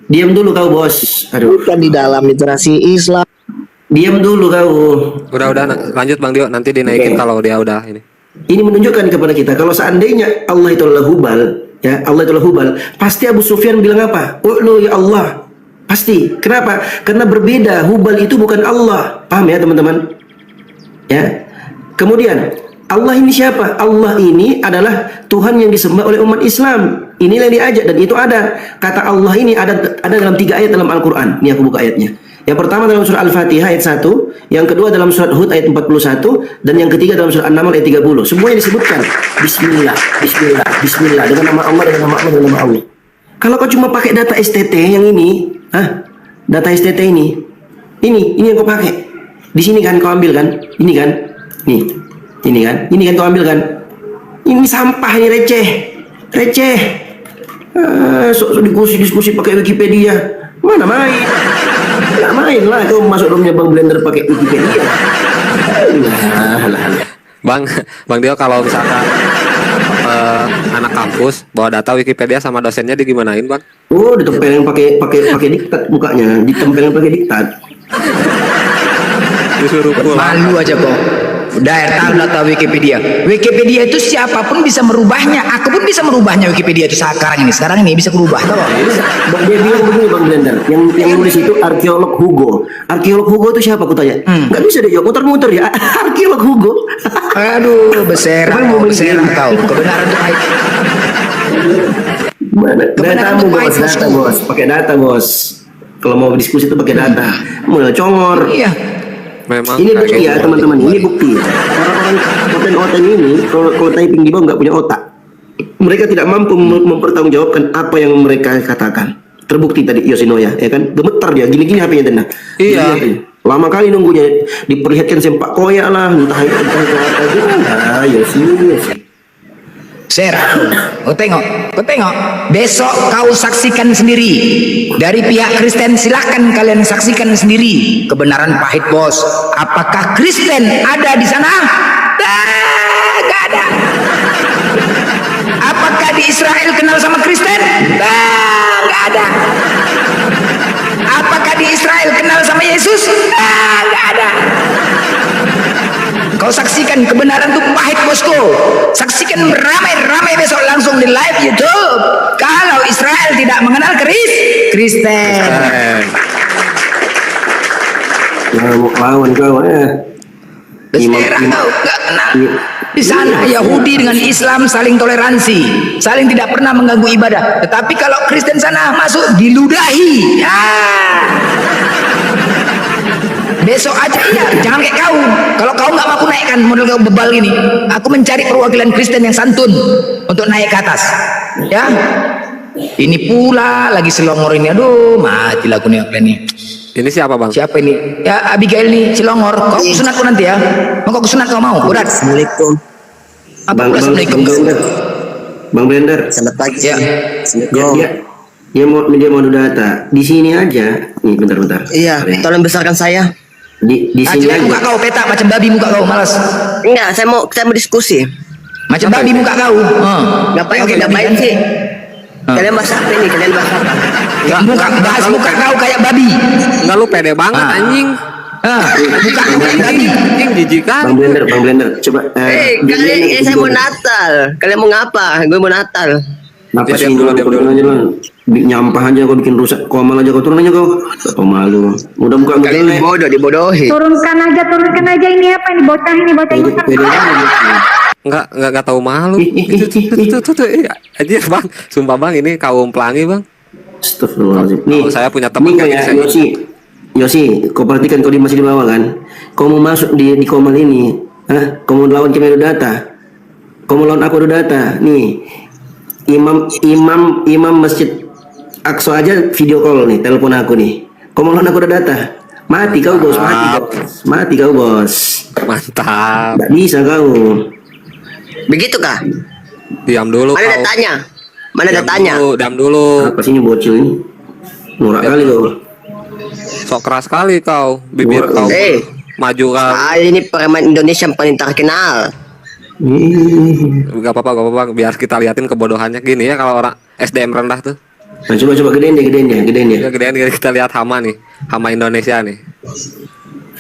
diam dulu kau bos. Aduh. Bukan di dalam literasi Islam. Diam dulu kau. Udah lanjut Bang Dio, nanti dinaikin kalau dia udah ini. Ini menunjukkan kepada kita kalau seandainya Allah itu adalah Hubal, ya Allah itu adalah Hubal, pasti Abu Sufyan bilang apa? "Ulu ya Allah." Pasti. Kenapa? Karena berbeda. Hubal itu bukan Allah. Paham ya teman-teman? Ya. Kemudian Allah ini siapa? Allah ini adalah Tuhan yang disembah oleh umat Islam. Inilah yang diajak dan itu ada. Kata Allah ini ada dalam 3 ayat dalam Al-Qur'an. Ini aku buka ayatnya. Yang pertama dalam surah Al-Fatihah ayat 1, yang kedua dalam surat Hud ayat 41, dan yang ketiga dalam surah An-Naml ayat 30. Semuanya disebutkan Bismillah, Bismillah, Bismillah, dengan nama Allah, dengan nama Allah, dengan nama Allah. Kalau kau cuma pakai data STT yang ini, data STT ini yang kau pakai. Di sini kan kau ambil kan? Ini kan? Ini kan kau ambil kan? Ini sampah, ini receh. Sok diskusi pakai Wikipedia. Mana main? Nggak main lah kau masuk roomnya Bang Blender pakai Wikipedia. Bang Dio, kalau misalkan anak kampus bawa data Wikipedia sama dosennya digimanain Bang? Oh, ditempelin pakai diktat mukanya, ditempelin pakai diktat. Disuruh pulang. Malu aja kok. Udah tahu data Wikipedia. Wikipedia itu siapapun bisa merubahnya. Aku pun bisa merubahnya Wikipedia itu sekarang ini bisa berubah. Tahu? Bang dia bilang begini Bang Blender, yang nulis itu arkeolog Hugo. Arkeolog Hugo itu siapa aku tanya? Nggak bisa deh, muter-muter ya. Arkeolog Hugo. Aduh, beserah tahu. Kebenaran itu baik. Data bos, pakai data bos. Kalau mau diskusi itu pakai data. Mulai congor. Iya. Memang ini bukti ya teman-teman, ini bukti. Orang-orang oten ini kalau typing di bawah nggak punya otak. Mereka tidak mampu mempertanggungjawabkan apa yang mereka katakan. Terbukti tadi Yoshinoya, ya kan? Gemetar dia, gini-gini HP-nya tenda. Iya. Lama kali nunggunya, diperlihatkan sempak koyak lah, entah Yoshi. Ser, kau tengok. Besok kau saksikan sendiri. Dari pihak Kristen silahkan kalian saksikan sendiri kebenaran pahit bos. Apakah Kristen ada di sana? Gak ada. Apakah di Israel kenal sama Kristen? Gak ada. Apakah di Israel kenal sama Yesus? Gak ada. Kau saksikan kebenaran itu pahit bosku. Saksikan ramai-ramai besok langsung di live YouTube. Kalau Israel tidak mengenal Kristen. Lawan kau Beserah kau gak kenal. Di sana Yahudi dengan Islam saling toleransi, saling tidak pernah mengganggu ibadah. Tetapi kalau Kristen sana masuk diludahi. Besok aja iya, jangan kayak kau. Kalau kau nggak mampu naikkan model kau bebal ini, aku mencari perwakilan Kristen yang santun untuk naik ke atas. Ya, ini pula lagi Selongor ini, aduh mati lagu nih ini. Ini siapa Bang? Siapa ini? Ya Abigail nih Selongor. Kau sunat kau nanti ya? Mau kau sunat kau mau? Berat. Assalamualaikum. Assalamualaikum. Bang Blender. Selamat pagi. Ya. Dia mau data. Di sini aja. Nih bentar. Iya, tolong besarkan saya. Di sini aja. Muka kau peta macam babi muka kau malas. Enggak, saya mau diskusi. Macam babi muka kau. Ngapain sih? Kalian bahas apa ini? Bahas muka kau kayak babi. Enggak, lu pede banget anjing. Muka kau kayak babi. Anjing jijikan. Bang Blender, coba. Kalian saya mau Natal. Kalian mau ngapa? Gue mau Natal. Apa sih dulu aja lah. Nyampah aja kau bikin rusak. Komal aja kau turun aja kau. Pemalu. Udah buka kalian dibodohi. Turunkan aja ini apa ini bocah ini. Enggak tahu malu. Tuh. Aja Bang, sumpah Bang ini kaum pelangi Bang. Astagfirullahaladzim. Nih, saya punya teman kayak Yosi, kau perhatikan kau masih di bawah kan? Kau mau masuk di Komal ini, kau mau lawan Kemeru Data, kau mau lawan aku Data, nih imam masjid Aqsa aja video call nih, telepon aku nih. Kau mau lawan aku Data, mati kau bos, mati kau bos. Mantap. Gak bisa kau. Begitu kah? Diam dulu. Mana datanya? Diam dulu. Diam dulu. Apa sih ini bocil ini? Norak kali kau. Sok keras kali kau, bibir kau maju kau. Ini preman Indonesia yang paling terkenal. Gak apa-apa, biar kita liatin kebodohannya gini ya kalau orang SDM rendah tuh. Nah, coba gedein deh. Ya, gedein kita lihat hama nih, hama Indonesia nih.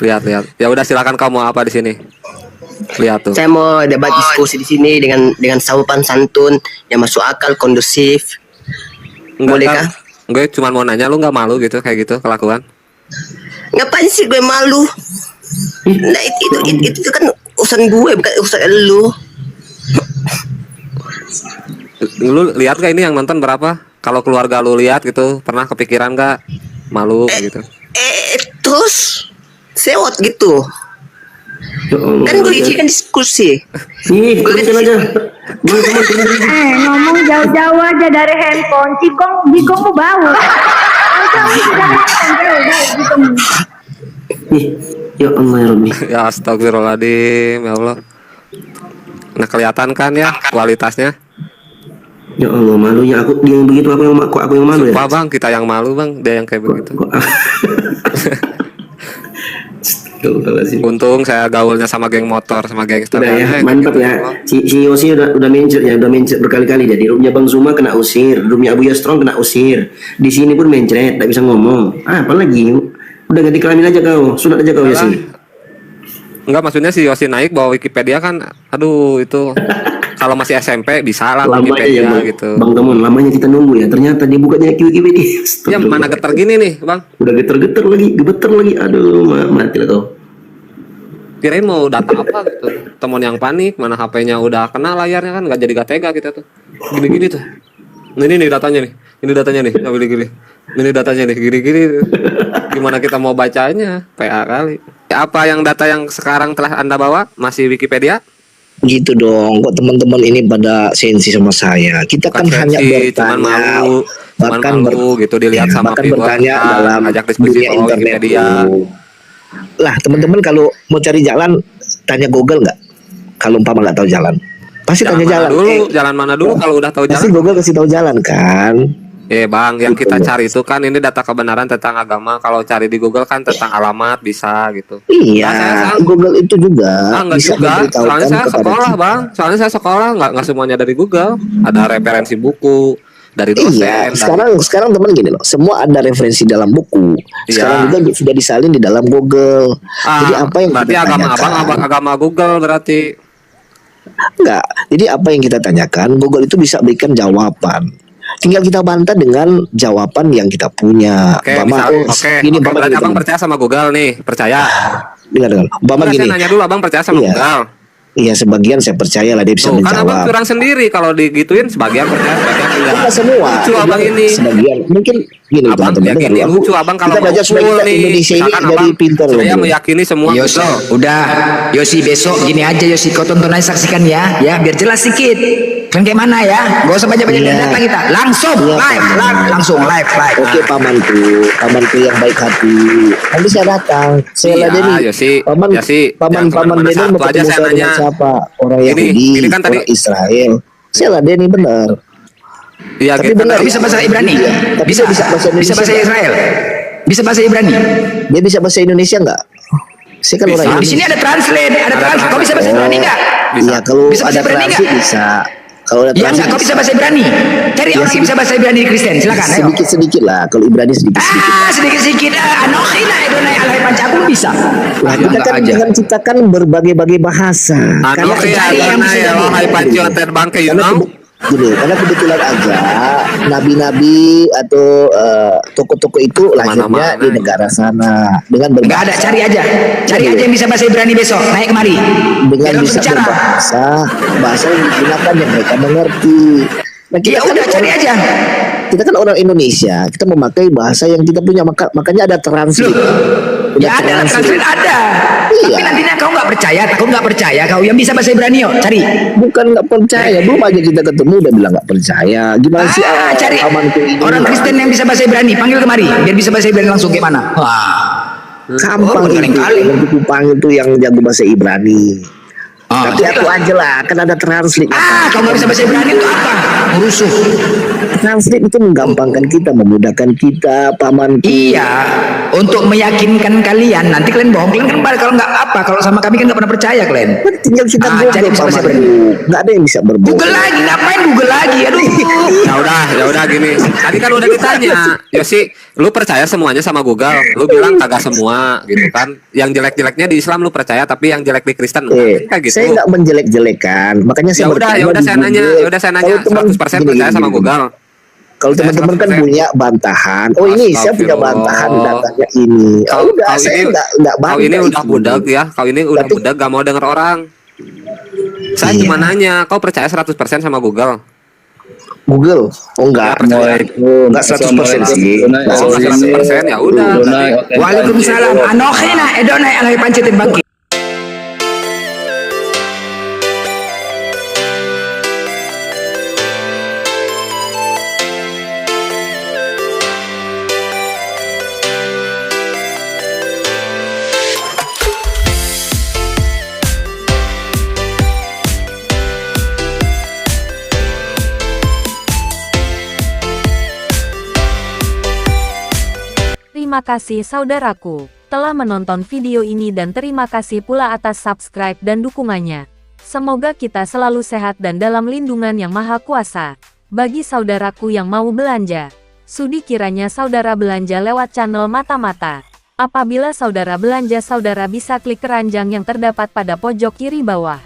Lihat. Ya udah silakan kamu apa di sini. Lihat tuh. Saya mau debat diskusi di sini dengan sopan santun yang masuk akal, kondusif. Bolehkah? Gue cuma mau nanya, lu nggak malu gitu kayak gitu kelakuan? Ngapain sih gue malu? Nah itu kan urusan gue, bukan urusan lu. Lu lihat gak ini yang nonton berapa? Kalau keluarga lu lihat gitu, pernah kepikiran gak malu gitu? Terus sewot gitu. Kan gue kan diskusi. Gue aja. Ngomong jauh-jauh aja dari handphone. Jigong mau bau. Ya Allah ya Rabbi. Ya astagfirullahaladzim, ya Allah. Nah kelihatan kan ya kualitasnya. Ya Allah, malunya aku dia yang begitu, aku yang malu ya. Sumpah bang, kita yang malu bang, dia yang kayak begitu. Untung saya gaulnya sama geng motor, sama gangster. Udah ya, mantap ya. Si Yosi udah mencret berkali-kali. Jadi roomnya Bang Zuma kena usir, roomnya Abu Yastrong kena usir. Di sini pun mencret, tak bisa ngomong. Apalagi udah ganti kelamin aja kau, sunat aja kau Yosi. Enggak, maksudnya si Yosi naik bawa Wikipedia kan, aduh itu kalau masih SMP bisa lah Wikipedia ya, gitu. Bang Tomon, lamanya kita nunggu ya. Ternyata dibukanya Wikipedia. Ya mana geter gini nih, Bang? Udah geter-geter lagi, gebeter lagi. Aduh, mati lah kau. Kirain mau data apa gitu. Temen yang panik, mana HP-nya udah kena layarnya kan, nggak jadi gak tega kita tuh. Gini-gini tuh. Ini nih datanya nih. Ini datanya nih. Nggak boleh gini. Ini datanya nih. Gini-gini. Gimana kita mau bacanya? PA kali. Apa yang data yang sekarang telah Anda bawa? Masih Wikipedia? Gitu dong, kok teman-teman ini pada sensi sama saya. Kita Bukan kan hanya sensi, bertanya, cuman malu gitu dilihat sama bahkan bertanya dalam ajak diskusi dunia soal internet Wikipedia. Lah teman-teman kalau mau cari jalan tanya Google nggak? Kalau umpama nggak tahu jalan, pasti tanya jalan. Jalan mana dulu kalau udah tahu pasti jalan? Google kasih tahu jalan kan? Bang, yang kita cari itu kan ini data kebenaran tentang agama. Kalau cari di Google kan tentang alamat bisa gitu. Iya, Google itu juga enggak bisa juga. memberitahukan Soalnya saya kepada sekolah, kita. Bang. Soalnya saya sekolah nggak semuanya dari Google. Ada referensi buku dari dosen. Iya, sekarang teman gini loh, semua ada referensi dalam buku. Sekarang juga sudah disalin di dalam Google. Jadi apa yang berarti kita agama tanyakan? abang agama Google berarti. Enggak. Jadi apa yang kita tanyakan, Google itu bisa berikan jawaban. Tinggal kita bantah dengan jawaban yang kita punya. Gini, berarti abang percaya sama Google nih, percaya. Dengar. Umpama gini. Saya nanya dulu, abang percaya sama Google? Iya, sebagian saya percaya lah dia bisa menjawab. Kan abang curang sendiri kalau digituin, sebagian percaya, sebagian enggak. Enggak semua. Lucu abang ini. Sebagian mungkin gini abang teman-teman. lucu abang kalau kita baca supaya kita Indonesia ini jadi pintar loh. Saya meyakini semua. Yosi, udah. Yosi besok gini aja Yosi, kau tonton aja, saksikan ya, biar jelas sedikit. Kan kayak mana ya? Gak usah baca-baca data kita. Langsung langsung live. Oke, pamanku yang baik hati. Nanti saya datang. Saya ladeni. Paman Deni mau ketemu saya dengan siapa? Orang Yahudi, kan tadi orang Israel. Saya ladeni benar. Iya, tapi benar. Bisa bahasa Ibrani? Bisa bahasa Israel? Bisa bahasa Ibrani? Dia bisa bahasa Indonesia nggak? Saya kan orang Di sini ada translate. Kau bisa bahasa Ibrani nggak? Iya, kalau ada translate bisa. Kalau ada translate kau bisa bahasa Ibrani. Cari orang yang bisa bahasa Ibrani Kristen, silakan. Sedikit lah. Kalau Ibrani sedikit. Sedikit. Anokhina Adonai Alai Pancaku bisa. Nah, kita kan jangan ciptakan berbagai bahasa. Karena cari yang bisa Alai Pancaku terbang ke Gini, karena kebetulan aja nabi-nabi atau toko-toko itu lahirnya di negara sana dengan berbahasa. Nggak ada, cari aja yang bisa bahasa Ibrani besok naik kemari. Dengan bisa bahasa yang digunakan yang mereka mengerti. Nah, kita udah cari aja. Kita kan orang Indonesia, kita memakai bahasa yang kita punya, makanya ada translate. Ada translate ada. Iya. Tapi nantinya kau nggak percaya, kau yang bisa bahasa Ibrani yuk cari. Bukan nggak percaya, belum aja kita ketemu udah bilang nggak percaya. Gimana sih cari ini orang Kristen yang bisa bahasa Ibrani, panggil kemari biar bisa bahasa Ibrani langsung gimana? Gampang itu panggil itu yang jago bahasa Ibrani. Tapi aku aja lah, kan ada translate. Kau nggak bisa bahasa Ibrani itu apa? Rusuh. translate itu menggampangkan kita, memudahkan kita, paman. Iya, untuk meyakinkan kalian. Nanti kalian bohong, kalian kan kalau nggak apa, kalau sama kami kan nggak pernah percaya kalian. Tinggal kita jadi Google, bisa paman. Nggak ada yang bisa berbohong. Google lagi, ngapain Google lagi? Aduh. Ya udah gini. Tadi kan udah ditanya, Yosi, lu percaya semuanya sama Google? Lu bilang kagak semua, gitu kan? Yang jelek-jeleknya di Islam lu percaya, tapi yang jelek di Kristen enggak, kayak gitu. Saya nggak menjelek-jelekan, makanya saya Ya udah saya nanya, Kalau teman- 100% gini, percaya gini, sama gini. Google. Kalau teman-teman kan punya bantahan. Oh ini saya punya bantahan, datanya ini. Oh, udah saya nggak Kau ini bantah udah itu. budak ya, kau ini udah budak gak mau denger orang. Saya cuma nanya, kau percaya 100% sama Google? Google? Oh enggak, enggak 100% sih. Oh, 100% ya udah. Waalaikumsalam. Anokhina edona alai pancetin bangki. Terima kasih saudaraku telah menonton video ini dan terima kasih pula atas subscribe dan dukungannya. Semoga kita selalu sehat dan dalam lindungan yang maha kuasa. Bagi saudaraku yang mau belanja, sudi kiranya saudara belanja lewat channel Mata-Mata. Apabila saudara belanja, saudara bisa klik keranjang yang terdapat pada pojok kiri bawah.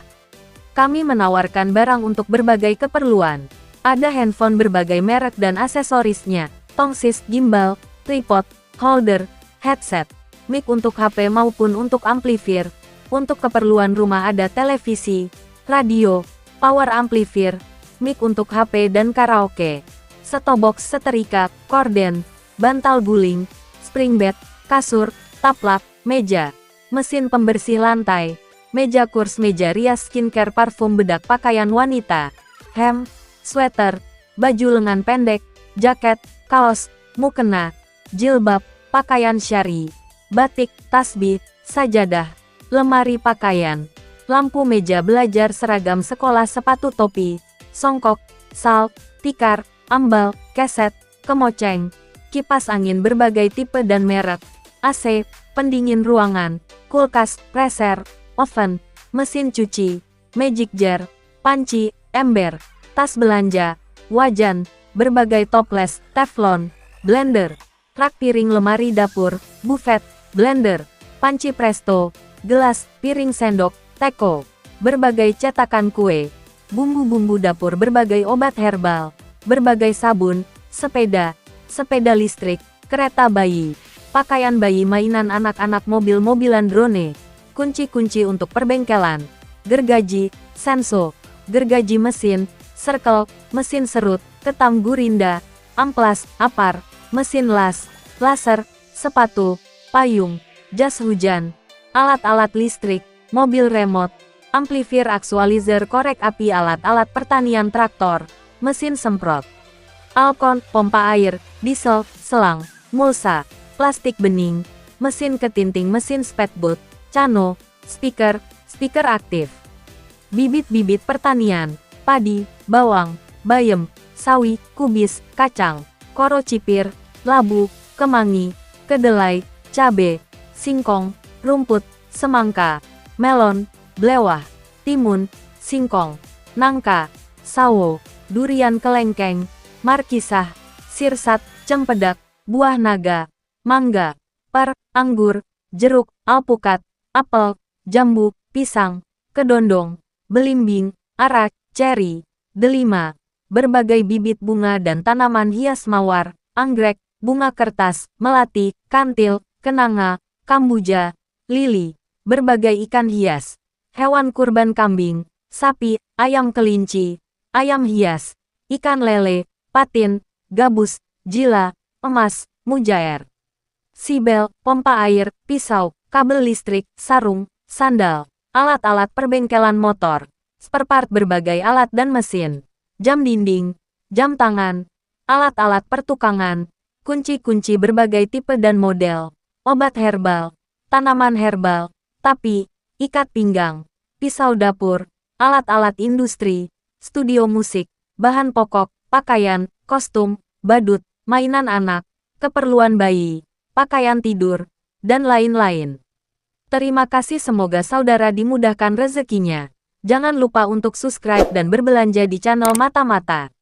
Kami menawarkan barang untuk berbagai keperluan. Ada handphone berbagai merek dan aksesorisnya, tongsis, gimbal, tripod, holder, headset, mic untuk HP maupun untuk amplifier. Untuk keperluan rumah ada televisi, radio, power amplifier, mic untuk HP dan karaoke, setobox, setrika, korden, bantal guling, spring bed, kasur, taplak, meja, mesin pembersih lantai, meja kurs, meja rias, skincare, parfum, bedak, pakaian wanita, hem, sweater, baju lengan pendek, jaket, kaos, mukena, jilbab, pakaian syari, batik, tasbih, sajadah, lemari pakaian, lampu meja belajar, seragam sekolah, sepatu, topi, songkok, sal, tikar, ambal, keset, kemoceng, kipas angin berbagai tipe dan merek, AC, pendingin ruangan, kulkas, freezer, oven, mesin cuci, magic jar, panci, ember, tas belanja, wajan, berbagai toples, teflon, blender, rak piring, lemari dapur, buffet, blender, panci presto, gelas, piring sendok, teko, berbagai cetakan kue, bumbu-bumbu dapur, berbagai obat herbal, berbagai sabun, sepeda, sepeda listrik, kereta bayi, pakaian bayi, mainan anak-anak, mobil-mobilan, drone, kunci-kunci untuk perbengkelan, gergaji, senso, gergaji mesin, circle, mesin serut, ketam gurinda, amplas, apar, mesin las, laser, sepatu, payung, jas hujan, alat-alat listrik, mobil remote, amplifier, aktualizer, korek api, alat-alat pertanian, traktor, mesin semprot, alkon, pompa air, diesel, selang, mulsa, plastik bening, mesin ketinting, mesin spatbot, cano, speaker, speaker aktif, bibit-bibit pertanian, padi, bawang, bayam, sawi, kubis, kacang, koro cipir, labu, kemangi, kedelai, cabe, singkong, rumput, semangka, melon, blewah, timun, singkong, nangka, sawo, durian, kelengkeng, markisah, sirsat, cempedak, buah naga, mangga, per, anggur, jeruk, alpukat, apel, jambu, pisang, kedondong, belimbing, arak, ceri, delima, berbagai bibit bunga dan tanaman hias, mawar, anggrek, bunga kertas, melati, kantil, kenanga, kambuja, lili, berbagai ikan hias, hewan kurban, kambing, sapi, ayam kelinci, ayam hias, ikan lele, patin, gabus, jila, emas, mujair, sibel, pompa air, pisau, kabel listrik, sarung, sandal, alat-alat perbengkelan motor, spare part, berbagai alat dan mesin, jam dinding, jam tangan, alat-alat pertukangan, kunci-kunci berbagai tipe dan model, obat herbal, tanaman herbal, tapi, ikat pinggang, pisau dapur, alat-alat industri, studio musik, bahan pokok, pakaian, kostum, badut, mainan anak, keperluan bayi, pakaian tidur, dan lain-lain. Terima kasih, semoga saudara dimudahkan rezekinya. Jangan lupa untuk subscribe dan berbelanja di channel Mata-Mata.